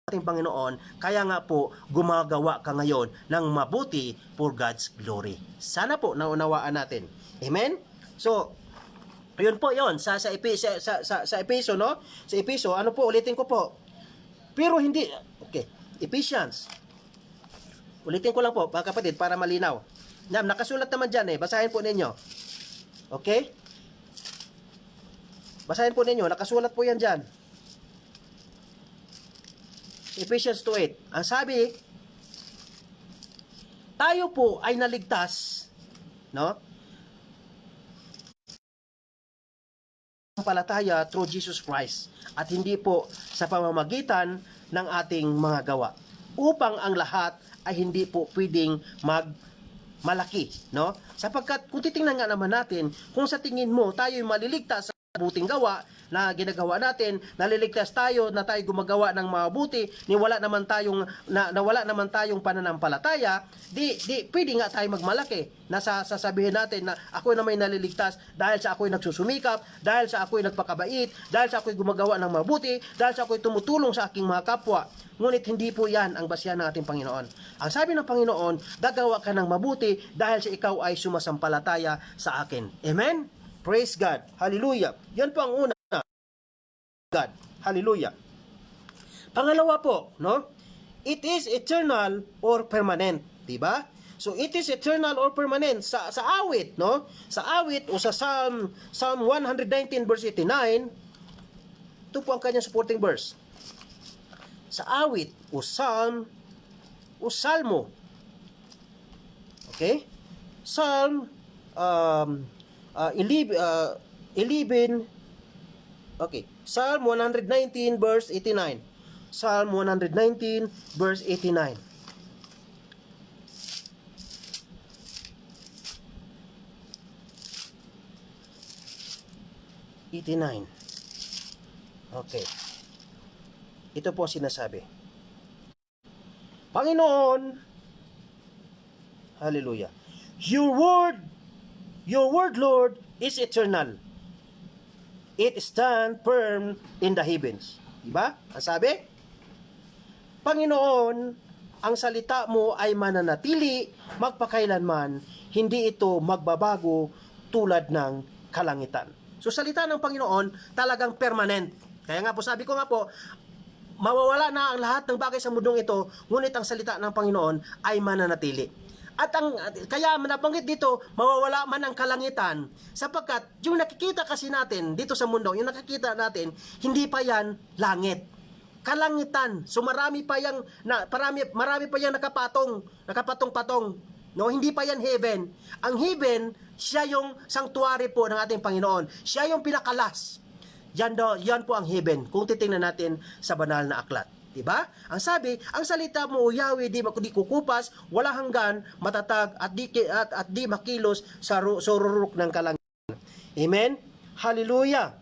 ating Panginoon, kaya nga po gumagawa ka ngayon ng mabuti for God's glory. Sana po naunawaan natin. Amen? So, ayun po 'yon sa Episo, no? Sa Episo, ano po, ulitin ko po. Pero hindi, okay, Ephesians. Ulitin ko lang po, mga kapatid, para malinaw. Nakasulat naman diyan basahin po ninyo. Okay? Basahin po ninyo, nakasulat po 'yan diyan. Ephesians 2:8. Ang sabi, tayo po ay naligtas, no? Palataya through Jesus Christ at hindi po sa pamamagitan ng ating mga gawa. Upang ang lahat ay hindi po pwedeng malaki, no? Sapagkat kung titingnan nga naman natin, kung sa tingin mo tayo'y maliligtas sa mabuting gawa na ginagawa natin, naliligtas tayo na tayo gumagawa ng mabuti, wala naman tayong pananampalataya, di pwede nga tayo magmalaki. Sasabihin natin na ako na may naliligtas dahil sa ako'y nagsusumikap, dahil sa ako'y nagpakabait, dahil sa ako'y gumagawa ng mabuti, dahil sa ako'y tumutulong sa aking mga kapwa. Ngunit hindi po yan ang basyan ng ating Panginoon. Ang sabi ng Panginoon, gagawa ka ng mabuti dahil sa ikaw ay sumasampalataya sa akin. Amen? Praise God. Hallelujah. Yan po ang una. God. Hallelujah. Pangalawa po, no? It is eternal or permanent, 'di ba? So it is eternal or permanent sa awit, no? Sa awit o sa Psalm 119 verse 89, ito po ang kanyang supporting verse. Sa awit o Psalm o Salmo. Okay? Psalm 11. Okay. Psalm 119 verse 89. Psalm 119 verse 89. Okay. Ito po sinasabi. Panginoon, hallelujah. Your word, Lord, is eternal. It stand firm in the heavens. Diba? Ang sabi? Panginoon, ang salita mo ay mananatili magpakailanman, hindi ito magbabago tulad ng kalangitan. So salita ng Panginoon talagang permanent. Kaya nga po sabi ko nga po, mawawala na ang lahat ng bagay sa mundong ito, ngunit ang salita ng Panginoon ay mananatili. At kaya nabanggit dito, mawawala man ang kalangitan, sapagkat yung nakikita kasi natin dito sa mundo, yung nakikita natin, hindi pa yan langit. Kalangitan. So marami pa yang nakapatong-patong. No, hindi pa yan heaven. Ang heaven, siya yung sanctuary po ng ating Panginoon. Siya yung pinakalas. Yan po ang heaven kung titingnan natin sa banal na aklat. Diba? Ang sabi, ang salita mo, O Yahweh, di kukupas, wala hanggan, matatag, at di makilos sa rurok ng kalangitan. Amen? Hallelujah!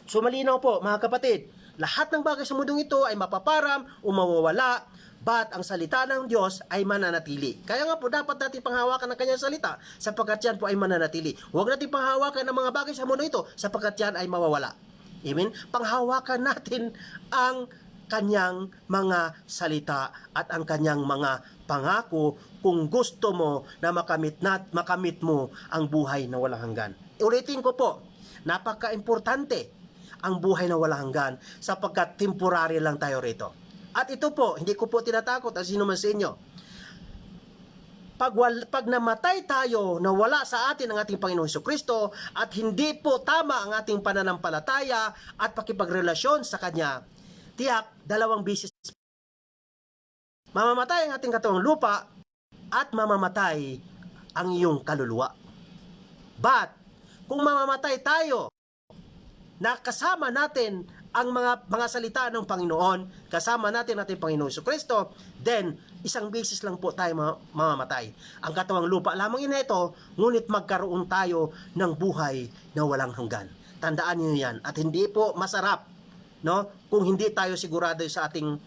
So malinaw po, mga kapatid, lahat ng bagay sa mundong ito ay mapaparam o mawawala, but ang salita ng Diyos ay mananatili. Kaya nga po, dapat natin panghawakan ng kanyang salita, sapagkat yan po ay mananatili. Huwag natin panghawakan ng mga bagay sa mundo ito, sapagkat yan ay mawawala. Amen? Panghawakan natin ang kanyang mga salita at ang kanyang mga pangako kung gusto mo na makamit mo ang buhay na walang hanggan. Ulitin ko po, napaka-importante ang buhay na walang hanggan sapagkat temporary lang tayo rito. At ito po, hindi ko po tinatakot ang sino man sa inyo. Pag namatay tayo na wala sa atin ang ating Panginoong Jesucristo at hindi po tama ang ating pananampalataya at pakipagrelasyon sa Kanya, tiyak, 2 beses mamamatay ang ating katawang lupa at mamamatay ang iyong kaluluwa. But, kung mamamatay tayo na kasama natin ang mga salita ng Panginoon, kasama natin ating Panginoon Jesucristo, then, 1 beses lang po tayo mamamatay. Ang katawang lupa lamang ito, ngunit magkaroon tayo ng buhay na walang hanggan. Tandaan niyo yan. At hindi po masarap, no? Kung hindi tayo sigurado sa ating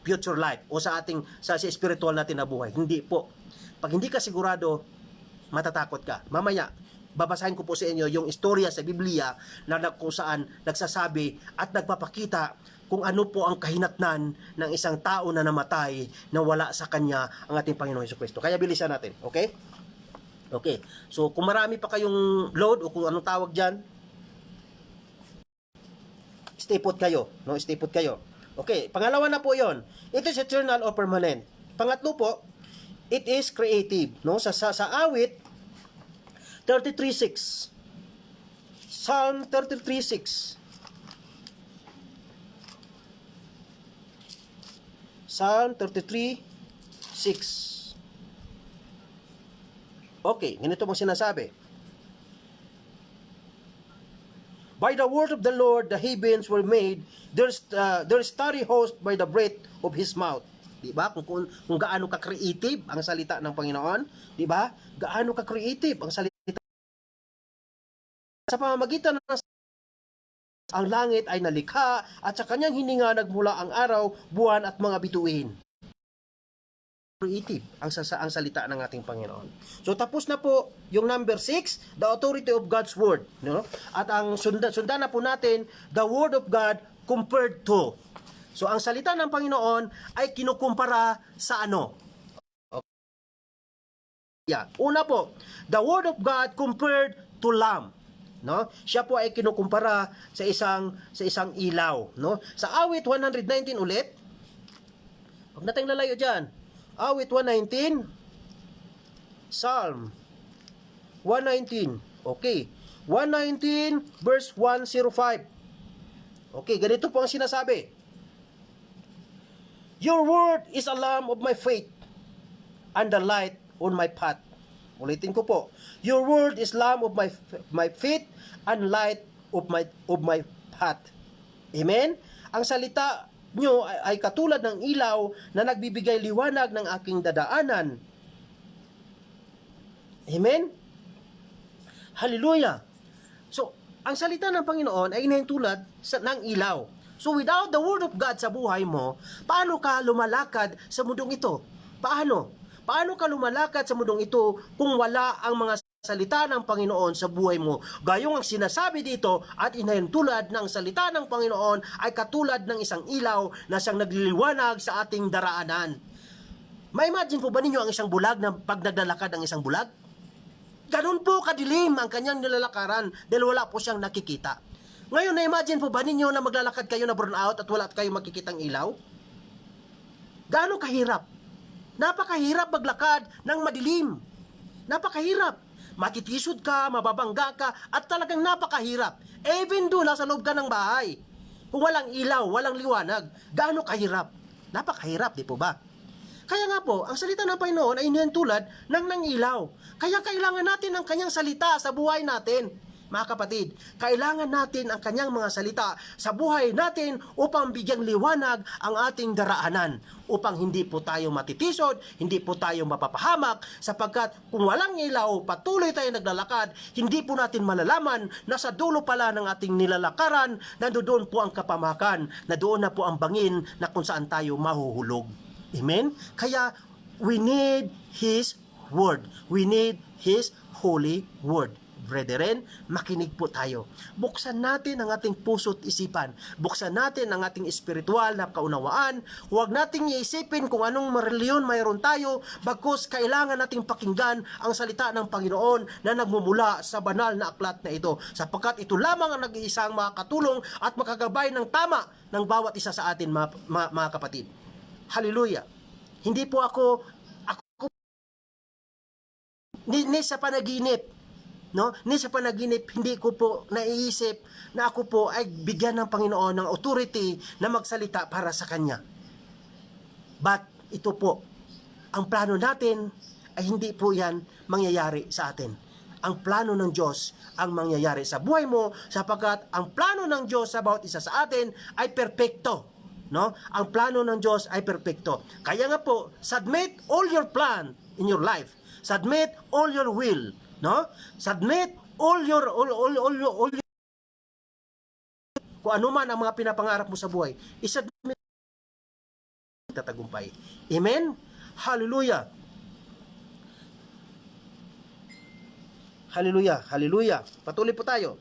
future life o sa spiritual natin na buhay. Hindi po. Pag hindi ka sigurado, matatakot ka. Mamaya, babasahin ko po sa inyo yung istorya sa Biblia na kung saan nagsasabi at nagpapakita kung ano po ang kahinatnan ng isang tao na namatay na wala sa kanya ang ating Panginoon Jesucristo. Kaya bilisan natin, okay? Okay. So, kung marami pa kayong load o kung anong tawag dyan, stay put kayo, no? Stay put kayo. Okay, pangalawa na po 'yon. It is eternal or permanent. Pangatlo po, it is creative, no? Sa awit 33:6. Psalm 33:6. Psalm 33:6. Okay, ganito mo sinasabi. By the word of the Lord, the heavens were made, their starry host by the breath of His mouth. Diba? Kung gaano ka-creative ang salita ng Panginoon, diba? Gaano ka-creative ang salita. Sa pamamagitan ng ang langit ay nalikha at sa kanyang hininga nagmula ang araw, buwan at mga bituin. Creative ang salita ng ating Panginoon. So tapos na po yung number 6, the authority of God's word, no? At ang sundan na po natin the word of God compared to. So ang salita ng Panginoon ay kinukumpara sa ano? Okay. Yeah. Una po, the word of God compared to lamp, no? Siya po ay kinukumpara sa isang ilaw, no? Sa awit 119 ulit. Huwag nating lalayo diyan. Awit 119, Psalm 119. Okay. 119 verse 105. Okay, ganito po ang sinasabi. Your word is a lamp of my faith and the light on my path. Ulitin ko po. Your word is lamp of my feet and light of my path. Amen? Ang salita nyo ay katulad ng ilaw na nagbibigay liwanag ng aking dadaanan. Amen? Hallelujah! So, ang salita ng Panginoon ay inahintulad ng ilaw. So, without the word of God sa buhay mo, paano ka lumalakad sa mundong ito? Paano? Paano ka lumalakad sa mundong ito kung wala ang mga salita ng Panginoon sa buhay mo? Gayong ang sinasabi dito at inahintulad ng salita ng Panginoon ay katulad ng isang ilaw na siyang nagliliwanag sa ating daraanan. Ma-imagine po ba ninyo ang isang bulag na pag naglalakad ang isang bulag? Ganun po kadilim ang kanyang nilalakaran dahil wala po siyang nakikita. Ngayon, na-imagine po ba ninyo na maglalakad kayo na burn out at wala kayong makikitang ilaw? Gaano kahirap? Napakahirap maglakad ng madilim. Napakahirap. Matitisod ka, mababangga ka, at talagang napakahirap. Even doon, nasa loob ka ng bahay. Kung walang ilaw, walang liwanag, gaano kahirap? Napakahirap, di po ba? Kaya nga po, ang salita ng Panginoon ay tulad ng ilaw. Kaya kailangan natin ng kanyang salita sa buhay natin. mga kapatid, kailangan natin ang kanyang mga salita sa buhay natin upang bigyang liwanag ang ating daraanan, upang hindi po tayo matitisod, hindi po tayo mapapahamak, sapagkat kung walang ilaw, patuloy tayo naglalakad, hindi po natin malalaman na sa dulo pala ng ating nilalakaran, nandoon po ang kapamakan, na doon na po ang bangin na kung saan tayo mahuhulog. Amen? Kaya, we need His Word. We need His Holy Word. Brethren, makinig po tayo. Buksan natin ang ating puso't isipan. Buksan natin ang ating espiritual na kaunawaan. Huwag nating iisipin kung anong reliyon mayroon tayo, bagkus kailangan nating pakinggan ang salita ng Panginoon na nagmumula sa banal na aklat na ito, sapagkat ito lamang ang nag-iisang makakatulong at makagabay ng tama ng bawat isa sa atin, mga kapatid. Hallelujah! Hindi po ako ni sa panaginip, no? Ni sa panaginip, hindi ko po naiisip na ako po ay bigyan ng Panginoon ng authority na magsalita para sa Kanya. But ito po, ang plano natin ay hindi po yan mangyayari sa atin. Ang plano ng Diyos ang mangyayari sa buhay mo, sapagkat ang plano ng Diyos sa bawat isa sa atin ay perpekto. No? Ang plano ng Diyos ay perpekto. Kaya nga po, submit all your plan in your life. Submit all your will, no? Submit all your kung ano man ang mga pinapangarap mo sa buhay, isubmit, tatagumpay. Amen? Hallelujah. Hallelujah. Hallelujah. Patuloy po tayo.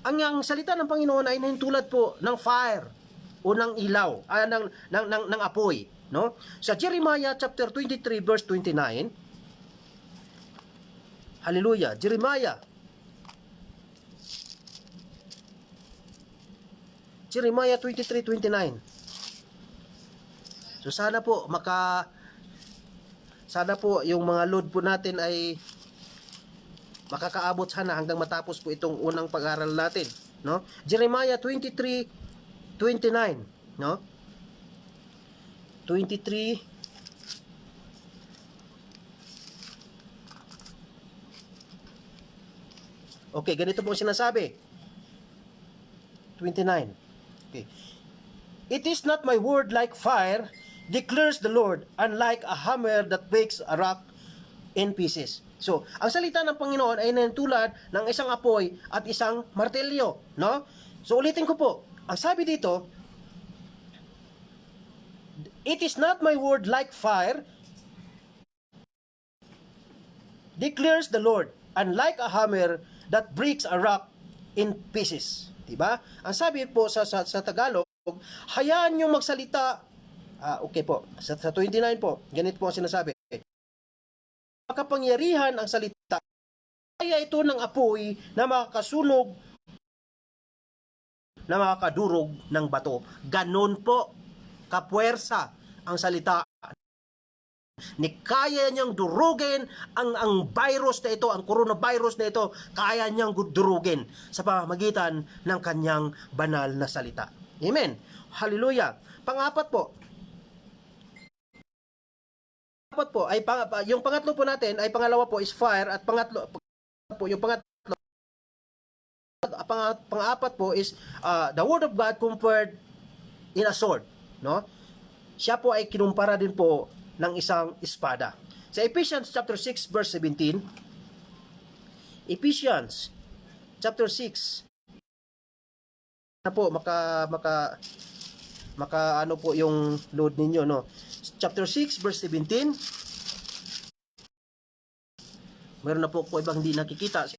Ang salita ng Panginoon ay nahintulad po ng fire o ng ilaw, ng apoy, no? Sa Jeremiah chapter 23 verse 29, hallelujah, Jeremiah 23:29. So sana po yung mga load po natin ay makakaabot sana hanggang matapos po itong unang pag-aaral natin, no? Jeremiah 23:29, no? 23. Okay, ganito po sinasabi. 29. Okay. It is not my word like fire, declares the Lord, and like a hammer that breaks a rock in pieces. So, ang salita ng Panginoon ay tulad ng isang apoy at isang martelyo, no? So, ulitin ko po. Ang sabi dito, it is not my word like fire, declares the Lord, and like a hammer that breaks a rock in pieces. Diba? Ang sabi po sa Tagalog, hayaan nyo magsalita. Okay po. Sa 29 po, ganito po ang sinasabi. Makapangyarihan ang salita. Kaya ito ng apoy na makakasunog, na makakadurog ng bato. Ganon po kapuwersa ang salita. Ni kaya niyang durugin ang virus na ito, ang coronavirus na ito, kaya niyang durugin sa pamamagitan ng kanyang banal na salita. Amen. Hallelujah. Pang-apat po ay yung pangatlo po natin ay pangalawa po is fire, at pang-apat po is the word of God compared in a sword, no? Siya po ay kinumpara din po ng isang espada. Sa Ephesians chapter 6 verse 17, Ephesians chapter 6, na po maka ano po yung load ninyo, no? Chapter 6 verse 17. Meron na po ibang hindi nakikita.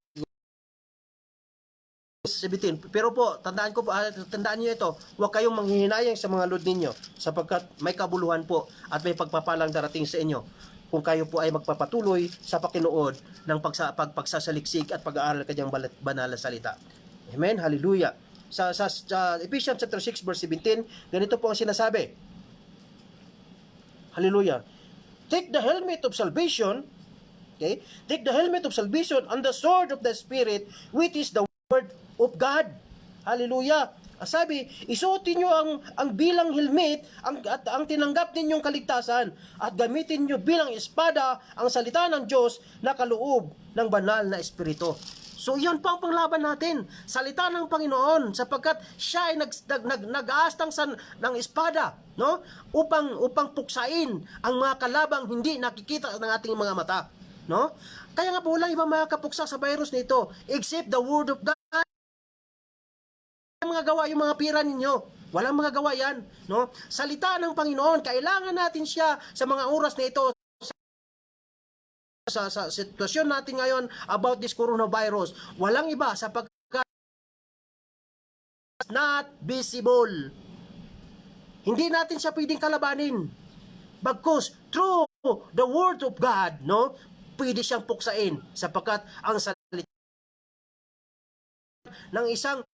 17. Pero po, tandaan niyo ito, huwag kayong manghihinayang sa mga load ninyo, sapagkat may kabuluhan po at may pagpapalang darating sa inyo kung kayo po ay magpapatuloy sa pakinuod ng pagsasaliksik at pag-aaral kanyang banal na salita. Amen? Hallelujah. Sa Ephesians chapter 6 verse 17, ganito po ang sinasabi. Hallelujah. Take the helmet of salvation, okay? Take the helmet of salvation and the sword of the Spirit, which is the word of God. Hallelujah. Sabi, isuotin nyo ang bilang helmet at ang tinanggap ninyong kaligtasan, at gamitin nyo bilang espada ang salita ng Diyos na kaloob ng banal na Espiritu. So iyon pa ang panglaban natin, salita ng Panginoon, sapagkat siya ay nag-aastang ng espada, no? Upang puksain ang mga kalabang hindi nakikita ng ating mga mata, no? Kaya nga po walang ibang makakapuksa sa virus nito except the word of God. Walang magagawa yung mga pira ninyo. Walang magagawa yan, no? Salita ng Panginoon, kailangan natin siya sa mga oras na ito. Sa sitwasyon natin ngayon about this coronavirus, walang iba sapagkat not visible. Hindi natin siya pwedeng kalabanin. Bagkus, through the word of God, no, pwede siyang puksain sapagkat ang salita ng isang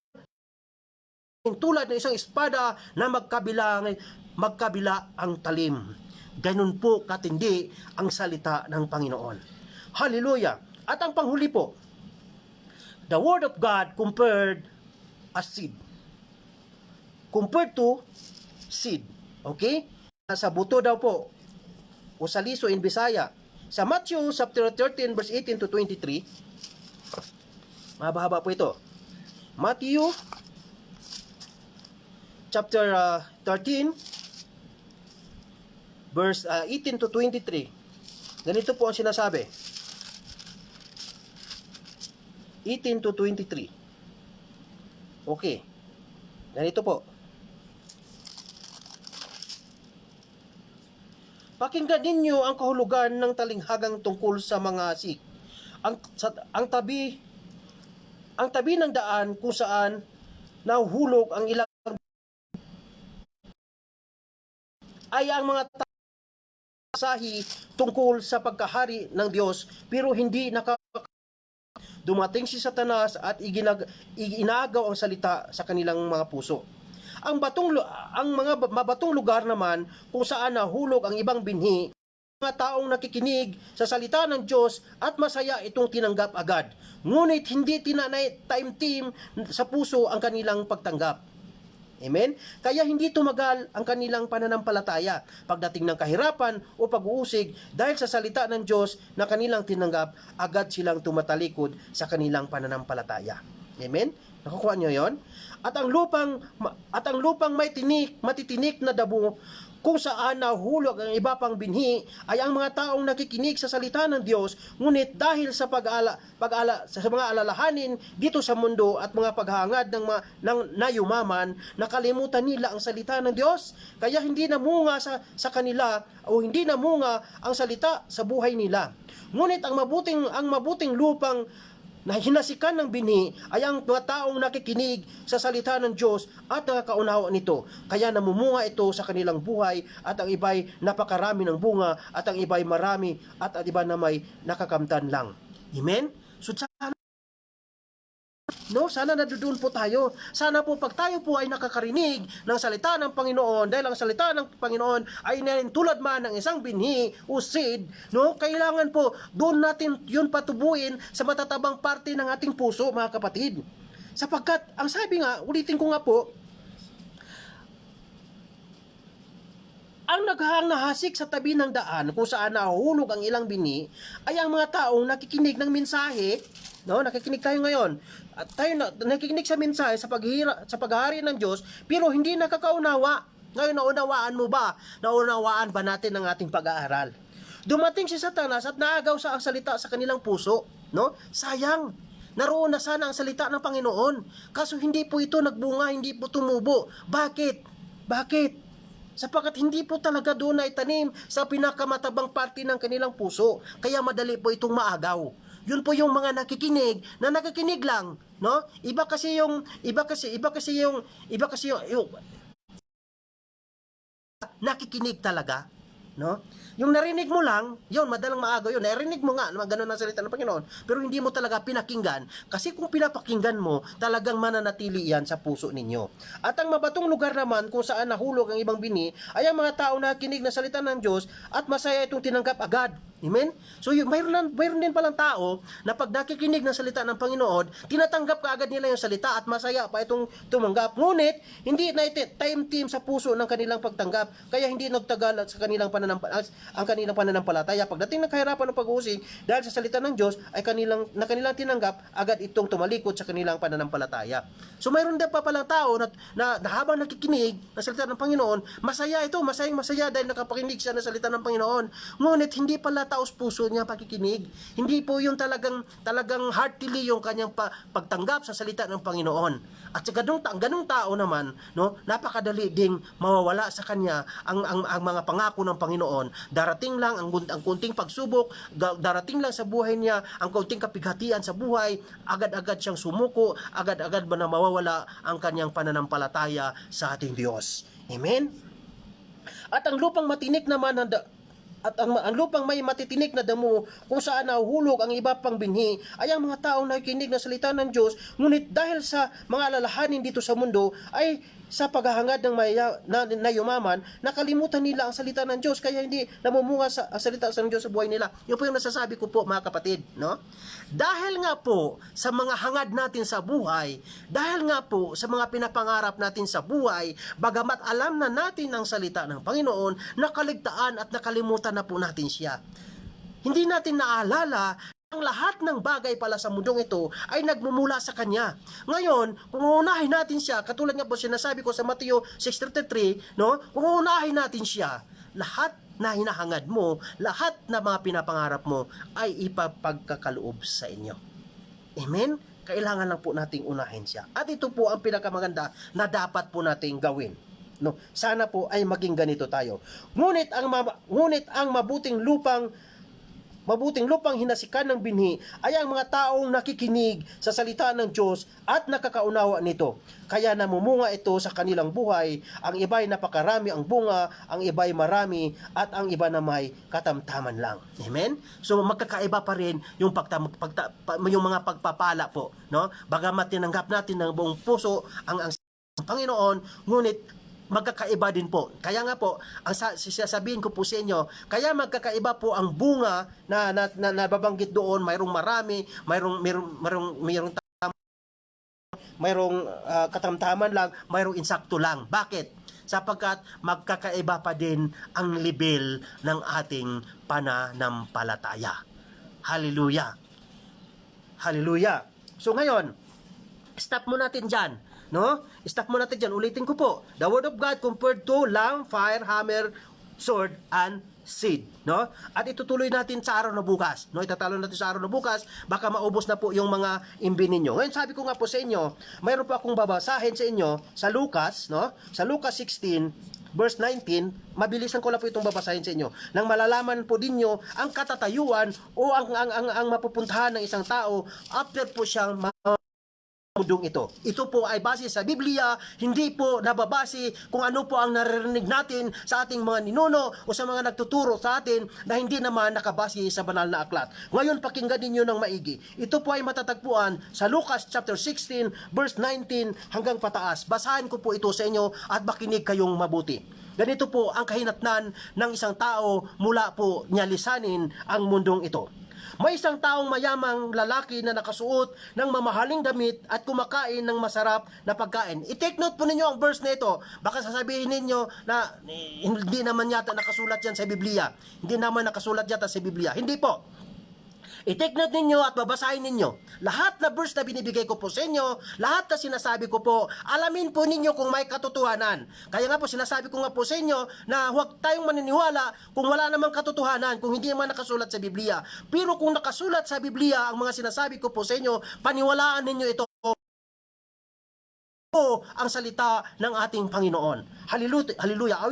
tulad ng isang espada na magkabila ang talim. Ganun po katindi ang salita ng Panginoon. Hallelujah! At ang panghuli po, the Word of God compared as seed. Compared to seed. Okay? Sa buto daw po, o sa liso in Bisaya. Sa Matthew chapter 13 verse 18 to 23, mahaba-haba po ito. Matthew chapter 13 verse 18 to 23. Ganito po ang sinasabi. 18 to 23. Okay. Ganito po. Pakinggan ninyo ang kahulugan ng talinghagang tungkol sa mga asik. Ang tabi ng daan kung saan nahuhulog ang ilang ay ang mga sahi tungkol sa pagkahari ng Diyos, pero hindi dumating si Satanas at inagaw ang salita sa kanilang mga puso. Ang mga mabatong lugar naman kung saan nahulog ang ibang binhi, mga taong nakikinig sa salita ng Diyos at masaya itong tinanggap agad. Ngunit hindi time sa puso ang kanilang pagtanggap. Amen? Kaya hindi tumagal ang kanilang pananampalataya pagdating ng kahirapan o pag-uusig dahil sa salita ng Diyos na kanilang tinanggap, agad silang tumatalikod sa kanilang pananampalataya. Amen? Nakukuha niyo yon? At ang lupang matitinik na dabo kung saan nahulog ang iba pang binhi ay ang mga taong nakikinig sa salita ng Diyos, ngunit dahil sa sa mga alalahanin dito sa mundo at mga paghahangad ng nayumaman, nakalimutan nila ang salita ng Diyos, kaya hindi namunga sa kanila o hindi namunga ang salita sa buhay nila. Ngunit ang mabuting lupang na hinasikan ng binhi ay ang mga taong nakikinig sa salita ng Diyos at nakakaunawa nito. Kaya namumunga ito sa kanilang buhay at ang iba'y napakarami ng bunga at ang iba'y marami at ang iba na may nakakamtan lang. Amen? So sana nadudoon po tayo. Sana po pag tayo po ay nakakarinig ng salita ng Panginoon, dahil ang salita ng Panginoon ay tulad man ng isang binhi o seed, no? Kailangan po doon natin yun patubuin sa matatabang parte ng ating puso, mga kapatid. Sapagkat, ang sabi nga, ulitin ko nga po, ang nahasik sa tabi ng daan kung saan nahuhulog ang ilang binhi ay ang mga taong nakikinig ng mensahe, no? Nakikinig tayo ngayon. At tayo nakikinig sa mensahe sa paghahari ng Diyos, pero hindi nakakaunawa. Ngayon, naunawaan mo ba? Naunawaan ba natin ang ating pag-aaral? Dumating si Satanas at naagaw sa ang salita sa kanilang puso, no? Sayang. Naroon na sana ang salita ng Panginoon. Kaso hindi po ito nagbunga, hindi po tumubo. Bakit? Sapagkat hindi po talaga doon na itanim sa pinakamatabang parte ng kanilang puso. Kaya madali po itong maagaw. Yun po yung mga nakikinig lang, no? Iba kasi yung nakikinig talaga, no? Yung narinig mo lang, yun, madalang maagaw yun. Narinig mo nga, gano'n ang salita ng Panginoon, pero hindi mo talaga pinakinggan. Kasi kung pinapakinggan mo, talagang mananatili yan sa puso ninyo. At ang mabatong lugar naman kung saan nahulog ang ibang binhi, ay ang mga tao na kinig na salita ng Diyos at masaya itong tinanggap agad. Amen? So mayroon din palang tao na pag nakikinig ng salita ng Panginoon, tinatanggap kaagad nila yung salita at masaya pa itong tumanggap. Ngunit, hindi na time team sa puso ng kanilang pagtanggap. Kaya hindi nagtagal sa kanilang ang kanilang pananampalataya. Pagdating ng kahirapan ng pag-uusig, dahil sa salita ng Diyos, ay kanilang tinanggap, agad itong tumalikod sa kanilang pananampalataya. So mayroon din pa palang tao na habang nakikinig ng salita ng Panginoon, masaya masaya dahil nakapakinig siya ng salita ng Panginoon. Ngunit, hindi pala taos puso niya pakikinig. Hindi po yung talagang heartily yung kanyang pagtanggap sa salita ng Panginoon. At sa ganung tao naman, no, napakadali ding mawawala sa kanya ang mga pangako ng Panginoon. Darating lang ang kunting pagsubok, darating lang sa buhay niya ang kunting kapighatian sa buhay, agad-agad siyang sumuko, agad-agad ba na mawawala ang kanyang pananampalataya sa ating Diyos. Amen? At ang lupang matinik naman ang lupang may matitinik na damo kung saan nahuhulog ang iba pang binhi ay ang mga taong nakikinig ng salita ng Diyos, ngunit dahil sa mga alalahanin dito sa mundo ay sa paghahangad ng na yumaman, nakalimutan nila ang salita ng Diyos, kaya hindi namumunga ang salita ng Diyos sa buhay nila. Yun po yung nasasabi ko po, mga kapatid, no? Dahil nga po sa mga hangad natin sa buhay, dahil nga po sa mga pinapangarap natin sa buhay, bagamat alam na natin ang salita ng Panginoon, nakaligtaan at nakalimutan na po natin siya. Hindi natin naalala ang lahat ng bagay pala sa mundong ito ay nagmumula sa Kanya. Ngayon, kung uunahin natin siya, katulad nga po sinasabi ko sa Mateo 6:33, no? Kung uunahin natin siya, lahat na hinahangad mo, lahat na mga pinapangarap mo ay ipapagkakaloob sa inyo. Amen? Kailangan lang po nating unahin siya. At ito po ang pinakamaganda na dapat po nating gawin. No? Sana po ay maging ganito tayo. Ngunit ang mabuting lupang hinasikan ng binhi ay ang mga taong nakikinig sa salita ng Diyos at nakakaunawa nito. Kaya namumunga ito sa kanilang buhay. Ang iba'y napakarami ang bunga, ang iba'y marami, at ang iba na may katamtaman lang. Amen? So magkakaiba pa rin yung mga pagpapala po, no? Bagamat tinanggap natin ng buong puso ang Panginoon, ngunit magkakaiba din po. Kaya nga po, ang sasabihin ko po sa inyo, kaya magkakaiba po ang bunga na nababanggit doon, mayroong marami, mayroong katamtaman lang, mayroong insakto lang. Bakit? Sapagkat magkakaiba pa din ang level ng ating pananampalataya. Hallelujah. Hallelujah. So ngayon, stop mo natin dyan. No? Stop mo natin dyan. Ulitin ko po. The Word of God compared to lamb, fire, hammer, sword, and seed. No? At itutuloy natin sa araw na bukas. No? Itatalo natin sa araw na bukas. Baka maubos na po yung mga imbi ninyo. Ngayon, sabi ko nga po sa inyo, mayroon po akong babasahin sa inyo sa Lucas, no? Sa Lucas 16, verse 19, mabilisan ko lang po itong babasahin sa inyo. Nang malalaman po dinyo ang katatayuan o ang mapupuntahan ng isang tao after po siyang mundong ito. Ito po ay base sa Biblia, hindi po nababase kung ano po ang naririnig natin sa ating mga ninuno o sa mga nagtuturo sa atin na hindi naman nakabase sa banal na aklat. Ngayon, pakinggan ninyo ng maigi. Ito po ay matatagpuan sa Lucas chapter 16, verse 19 hanggang pataas. Basahin ko po ito sa inyo at makinig kayong mabuti. Ganito po ang kahinatnan ng isang tao mula po niya lisanin ang mundong ito. May isang taong mayamang lalaki na nakasuot ng mamahaling damit at kumakain ng masarap na pagkain. I-take note po ninyo ang verse na ito. Baka sasabihin ninyo na hindi naman yata nakasulat yan sa Biblia. Hindi naman nakasulat yata sa Biblia. Hindi po. I-take note ninyo at babasahin ninyo. Lahat na verse na binibigay ko po sa inyo, lahat na sinasabi ko po, alamin po ninyo kung may katotohanan. Kaya nga po sinasabi ko nga po sa inyo na huwag tayong maniniwala kung wala namang katotohanan, kung hindi naman nakasulat sa Biblia. Pero kung nakasulat sa Biblia ang mga sinasabi ko po sa inyo, paniwalaan ninyo ito po ang salita ng ating Panginoon. Hallelujah.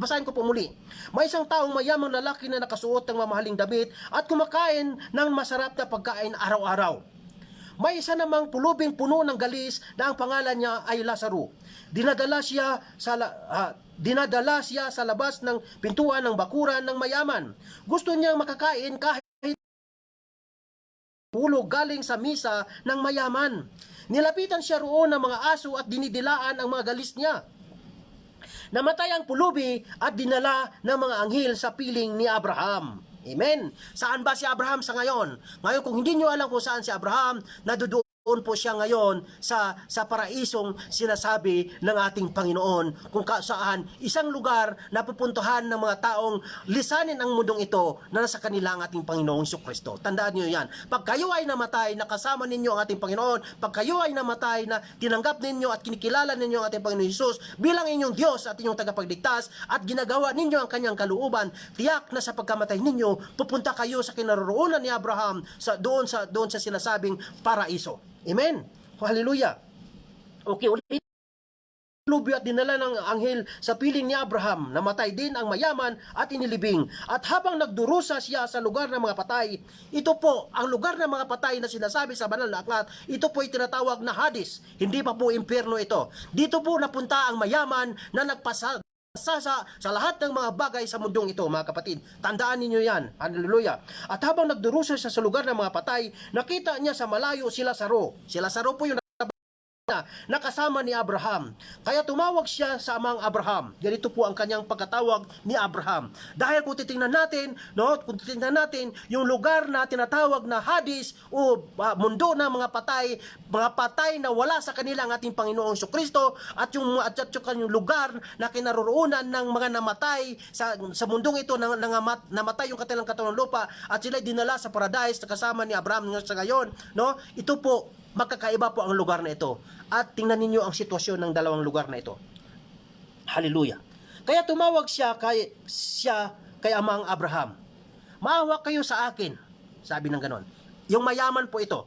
Basahin ko po muli. May isang taong mayamang lalaki na nakasuot ng mamahaling damit at kumakain ng masarap na pagkain araw-araw. May isa namang pulubing puno ng galis na ang pangalan niya ay Lazaro. Dinadala siya sa labas ng pintuan ng bakuran ng mayaman. Gusto niyang makakain kahit hulog galing sa misa ng mayaman. Nilapitan siya roon ng mga aso at dinidilaan ang mga galis niya. Namatay ang pulubi at dinala ng mga anghel sa piling ni Abraham. Amen. Saan ba si Abraham sa ngayon? Ngayon, kung hindi nyo alam kung saan si Abraham, nadudoon po siya ngayon sa paraisong sinasabi ng ating Panginoon, kung saan isang lugar na pupuntahan ng mga taong lisanin ang mundong ito na nasa kanila ang ating Panginoong Jesucristo. Tandaan niyo yan. Pag kayo ay namatay, nakasama ninyo ang ating Panginoon. Pag kayo ay namatay, na tinanggap ninyo at kinikilala ninyo ang ating Panginoon Jesus bilang inyong Diyos at inyong tagapagligtas at ginagawa ninyo ang kanyang kalooban, tiyak na sa pagkamatay ninyo, pupunta kayo sa kinaroroonan ni Abraham, doon sa sinasabing paraiso. Amen. Hallelujah. Okay, ulit. Lubyo at dinala ng anghel sa piling ni Abraham. Namatay din ang mayaman at inilibing. At habang nagdurusa siya sa lugar ng mga patay, ito po, ang lugar ng mga patay na sinasabi sa banal na aklat, ito po ay tinatawag na Hades. Hindi pa po impyerno ito. Dito po napunta ang mayaman na nagpasa sa lahat ng mga bagay sa mundong ito, mga kapatid. Tandaan ninyo yan. Hallelujah. At habang nagdurusa siya sa lugar ng mga patay, nakita niya sa malayo si Lazaro. Si Lazaro po yung nakasama ni Abraham. Kaya tumawag siya sa amang Abraham. Ganito po ang kanyang pagkatawag ni Abraham. Dahil kung titingnan natin yung lugar na tinatawag na Hades o mundo ng mga patay na wala sa kanila ang ating Panginoong Jesucristo at yung lugar na kinaroroonan ng mga namatay sa mundong ito na namatay yung kanilang katawan ng lupa at sila dinala sa paradise na kasama ni Abraham sa ngayon, no? Ito po, magkakaiba po ang lugar na ito. At tingnan ninyo ang sitwasyon ng dalawang lugar na ito. Hallelujah. Kaya tumawag siya kay amang Abraham. Maawa kayo sa akin. Sabi ng ganon. Yung mayaman po ito.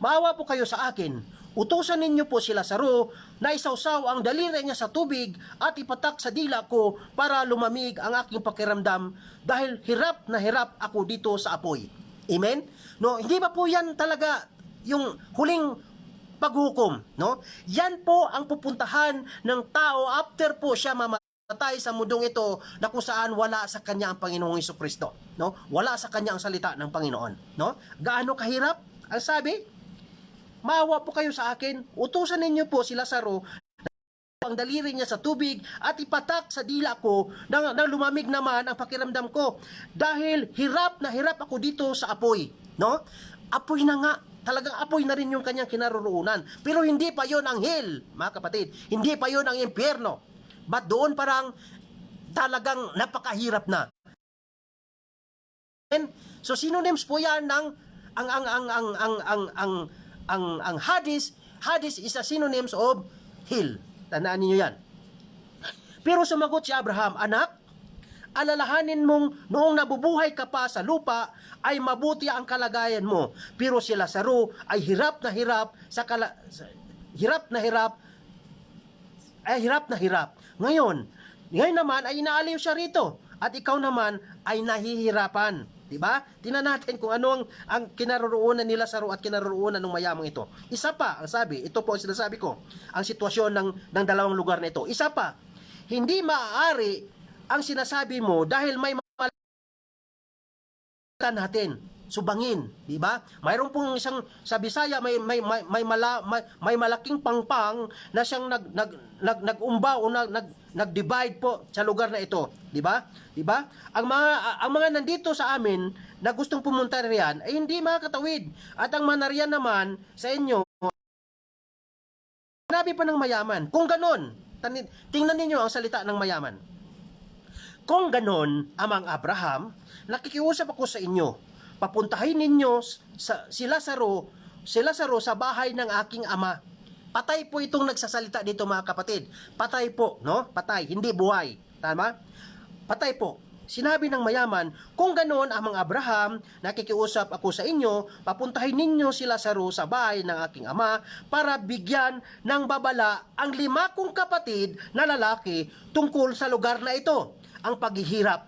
Maawa po kayo sa akin. Utusan ninyo po si Lazaro na isawsaw ang daliri niya sa tubig at ipatak sa dila ko para lumamig ang aking pakiramdam dahil hirap na hirap ako dito sa apoy. Amen? No, hindi ba po yan talaga yung huling paghukom, no? Yan po ang pupuntahan ng tao after po siya mamatay sa mundong ito na kung saan wala sa kanya ang Panginoong Jesucristo, no? Wala sa kanya ang salita ng Panginoon, no? Gaano kahirap? Ang sabi, maawa po kayo sa akin, utusan ninyo po si Lazaro ang daliri niya sa tubig at ipatak sa dila ko na lumamig naman ang pakiramdam ko dahil hirap na hirap ako dito sa apoy, no? Apoy na nga. Talagang apoy na rin yung kanyang kinaroroonan. Pero hindi pa yon ang hell, mga kapatid. Hindi pa yon ang impyerno. But doon parang talagang napakahirap na. So synonyms po yan ng ang Hades. Hades is a synonyms of hell. Tandaan niyo yan. Pero sumagot si Abraham, anak, alalahanin mong noong nabubuhay ka pa sa lupa ay mabuti ang kalagayan mo. Pero si Lazaro ay hirap na hirap. Ngayon naman ay inaaliw siya rito at ikaw naman ay nahihirapan. Diba? Tingnan natin kung ano ang kinaroroonan ni Lazaro at kinaroroonan ng mayamang ito. Isa pa, ang sabi, ito po ang sinasabi ko, ang sitwasyon ng dalawang lugar na ito. Isa pa, hindi maaari ang sinasabi mo dahil may natin subangin, di ba? Mayroon pong isang sa Bisaya may malaking pangpang na siyang nag-umba o nag-divide po sa lugar na ito, di ba? Di ba? Ang mga nandito sa amin na gustong pumunta riyan ay hindi makakatawid. At ang mga nariyan naman sa inyo sinabi pa ng mayaman. Kung ganon, tingnan ninyo ang salita ng mayaman. Kung ganon, amang Abraham, nakikiusap ako sa inyo, papuntahin ninyo si Lazaro sa bahay ng aking ama. Patay po itong nagsasalita dito, mga kapatid. Patay po, no? Patay, hindi buhay. Tama? Patay po. Sinabi ng mayaman, kung ganon, amang Abraham, nakikiusap ako sa inyo, papuntahin ninyo si Lazaro sa bahay ng aking ama para bigyan ng babala ang 5 kong kapatid na lalaki tungkol sa lugar na ito. Ang paghihirap.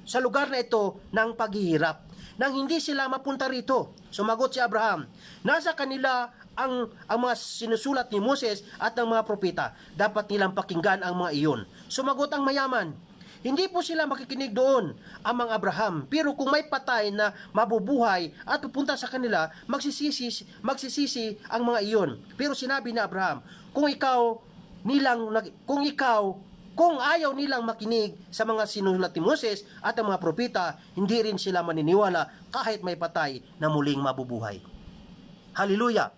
Sa lugar na ito ng paghihirap. Nang hindi sila mapunta rito. Sumagot si Abraham, nasa kanila ang mga sinusulat ni Moses at ng mga propeta. Dapat nilang pakinggan ang mga iyon. Sumagot ang mayaman, hindi po sila makikinig doon, amang Abraham. Pero kung may patay na mabubuhay at pupunta sa kanila, magsisisi ang mga iyon. Pero sinabi ni Abraham, kung ikaw Kung ayaw nilang makinig sa mga sinulat ni Moses at ang mga propeta, hindi rin sila maniniwala kahit may patay na muling mabubuhay. Hallelujah!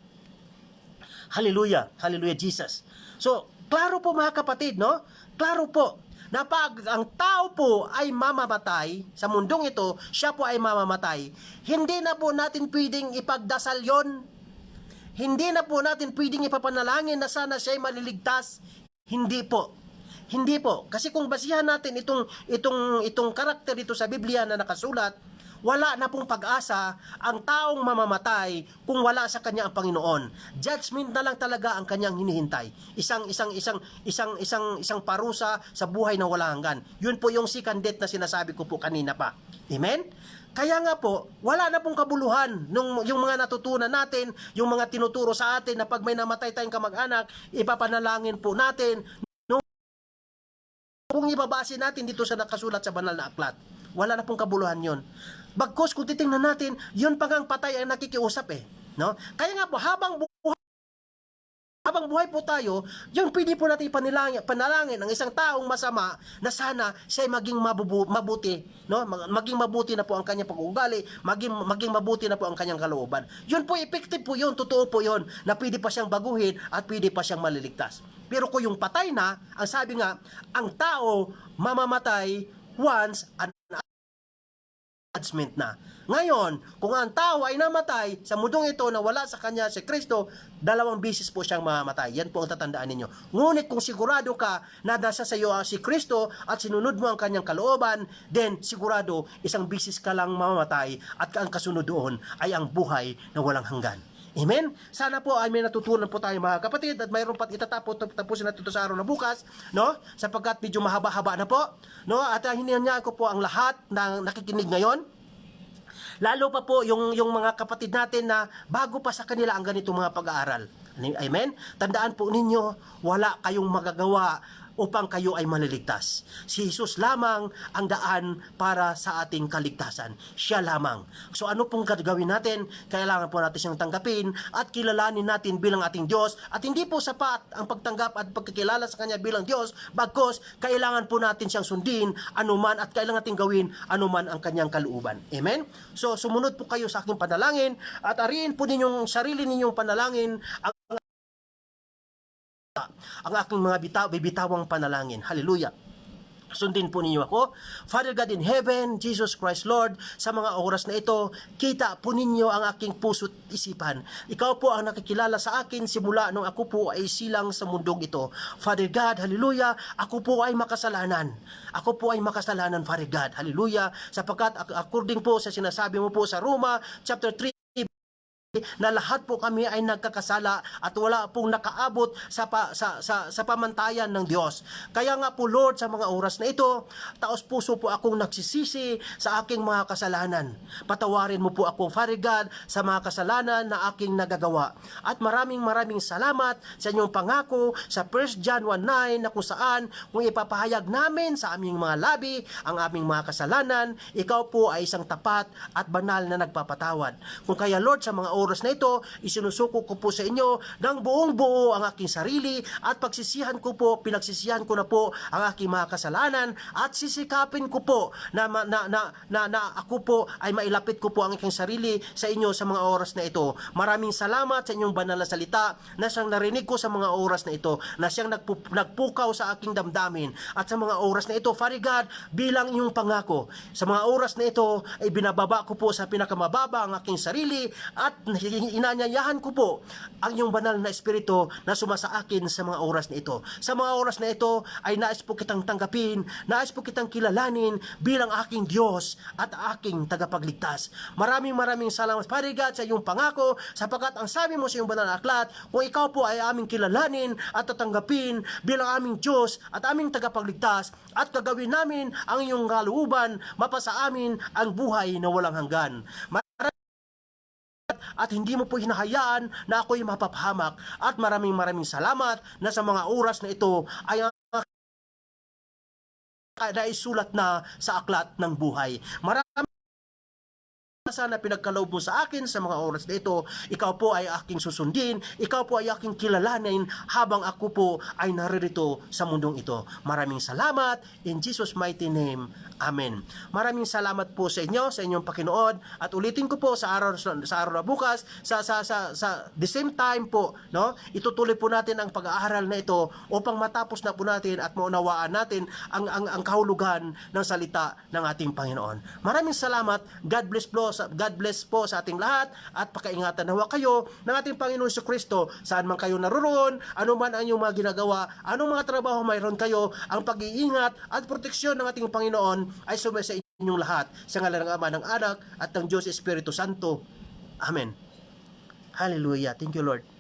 Hallelujah! Hallelujah, Jesus! So, klaro po mga kapatid, no? Klaro po na pag ang tao po ay mamamatay sa mundong ito, siya po ay mamamatay, hindi na po natin pwedeng ipagdasal yon. Hindi na po natin pwedeng ipapanalangin na sana siya ay maliligtas. Hindi po. Hindi po. Kasi kung basihan natin itong karakter dito sa Biblia na nakasulat, wala na pong pag-asa ang taong mamamatay kung wala sa kanya ang Panginoon. Judgment na lang talaga ang kanyang hinihintay. Isang parusa sa buhay na wala hanggan. Yun po yung second death na sinasabi ko po kanina pa. Amen? Kaya nga po, wala na pong kabuluhan yung mga natutunan natin, yung mga tinuturo sa atin na pag may namatay tayong kamag-anak, ipapanalangin po natin. Kung ibabase natin dito sa nakasulat sa banal na aklat, wala na pong kabuluhan yon. Bagkus kung titingnan natin, yun pa ang patay ang nakikiusap eh. No? Kaya nga po, habang buhay po tayo, yung pwede po natin panalangin ang isang taong masama na sana siya ay maging mabuti, no? Maging mabuti na po ang kanyang pag-uugali, maging mabuti na po ang kanyang kalooban. Yun po, effective po yun, totoo po yun, na pwede pa siyang baguhin at pwede pa siyang maliligtas. Pero kung yung patay na, ang sabi nga, ang tao mamamatay once and judgment na. Ngayon, kung ang tao ay namatay sa mundong ito na wala sa kanya si Kristo, 2 beses po siyang mamamatay. Yan po ang tatandaan ninyo. Ngunit kung sigurado ka na nasa sa iyo si Kristo at sinunod mo ang kanyang kalooban, then sigurado 1 beses ka lang mamamatay at ang kasunod doon ay ang buhay na walang hanggan. Amen? Sana po ay may natutunan po tayo mga kapatid at mayroon pa tapusin natin ito sa araw na bukas, no? Sapagkat medyo mahaba-haba na po, no? At hinihanyaan ko po ang lahat na nakikinig ngayon, lalo pa po yung mga kapatid natin na bago pa sa kanila ang ganitong mga pag-aaral. Amen? Tandaan po ninyo, wala kayong magagawa upang kayo ay maliligtas. Si Jesus lamang ang daan para sa ating kaligtasan. Siya lamang. So ano pong gagawin natin? Kailangan po natin siyang tanggapin at kilalanin natin bilang ating Diyos. At hindi po sapat ang pagtanggap at pagkakilala sa Kanya bilang Diyos, bagkus kailangan po natin siyang sundin anuman at kailangan natin gawin anuman ang Kanyang kalooban. Amen? So sumunod po kayo sa aking panalangin at ariin po ninyong sarili ninyong panalangin ang aking mga bibitawang panalangin. Hallelujah. Sundin po ninyo ako. Father God in heaven, Jesus Christ Lord, sa mga oras na ito, kita po ninyo ang aking puso't isipan. Ikaw po ang nakikilala sa akin simula nung ako po ay silang sa mundong ito. Father God, hallelujah, ako po ay makasalanan. Ako po ay makasalanan, Father God, hallelujah, sapagkat according po sa sinasabi mo po sa Roma, chapter 3, na lahat po kami ay nagkakasala at wala pong nakaabot sa pamantayan ng Diyos. Kaya nga po Lord, sa mga oras na ito, taos puso po akong nagsisisi sa aking mga kasalanan. Patawarin mo po ako, Father God, sa mga kasalanan na aking nagagawa. At maraming salamat sa inyong pangako sa 1 John 1:9 na kung saan kung ipapahayag namin sa aming mga labi ang aming mga kasalanan, ikaw po ay isang tapat at banal na nagpapatawad. Kung kaya Lord, sa mga oras na ito, isinusuko ko po sa inyo ng buong buo ang aking sarili at pinagsisihan ko na po ang aking mga kasalanan at sisikapin ko po na ako po ay mailapit ko po ang aking sarili sa inyo sa mga oras na ito. Maraming salamat sa inyong banal na salita na siyang narinig ko sa mga oras na ito, na siyang nagpukaw sa aking damdamin. At sa mga oras na ito, Father God, bilang inyong pangako, sa mga oras na ito ay binababa ko po sa pinakamababa ang aking sarili at inanyayahan ko po ang iyong banal na espiritu na sumasa akin sa mga oras na ito. Sa mga oras na ito ay nais po kitang tanggapin, nais po kitang kilalanin bilang aking Diyos at aking tagapagligtas. Maraming salamat, Father God, sa iyong pangako, sapagkat ang sabi mo sa iyong banal na aklat, kung ikaw po ay aming kilalanin at tatanggapin bilang aming Diyos at aming tagapagligtas at gagawin namin ang iyong kalooban, mapasa amin ang buhay na walang hanggan. At hindi mo po hinahayaan na ako'y mapapahamak. At maraming salamat na sa mga oras na ito ay naisulat na sa aklat ng buhay. Maraming na pinagkaloob mo sa akin sa mga oras na ito, ikaw po ay aking susundin, ikaw po ay aking kilalanin habang ako po ay naririto sa mundong ito. Maraming salamat, in Jesus' mighty name, Amen. Maraming salamat po sa inyo, sa inyong pakinood, at ulitin ko po sa araw na bukas, sa the same time po, no? Itutuloy po natin ang pag-aaral na ito upang matapos na po natin at maunawaan natin ang kahulugan ng salita ng ating Panginoon. Maraming salamat. God bless po sa ating lahat, at pakaingatan nawa kayo ng ating Panginoon Jesucristo saan man kayo naroon, ano man ang inyong mga ginagawa, anong mga trabaho mayroon kayo, ang pag-iingat at proteksyon ng ating Panginoon ay sumasa inyong lahat sa ngalan ng Ama, ng Anak at ng Diyos Espiritu Santo. Amen. Hallelujah. Thank you, Lord.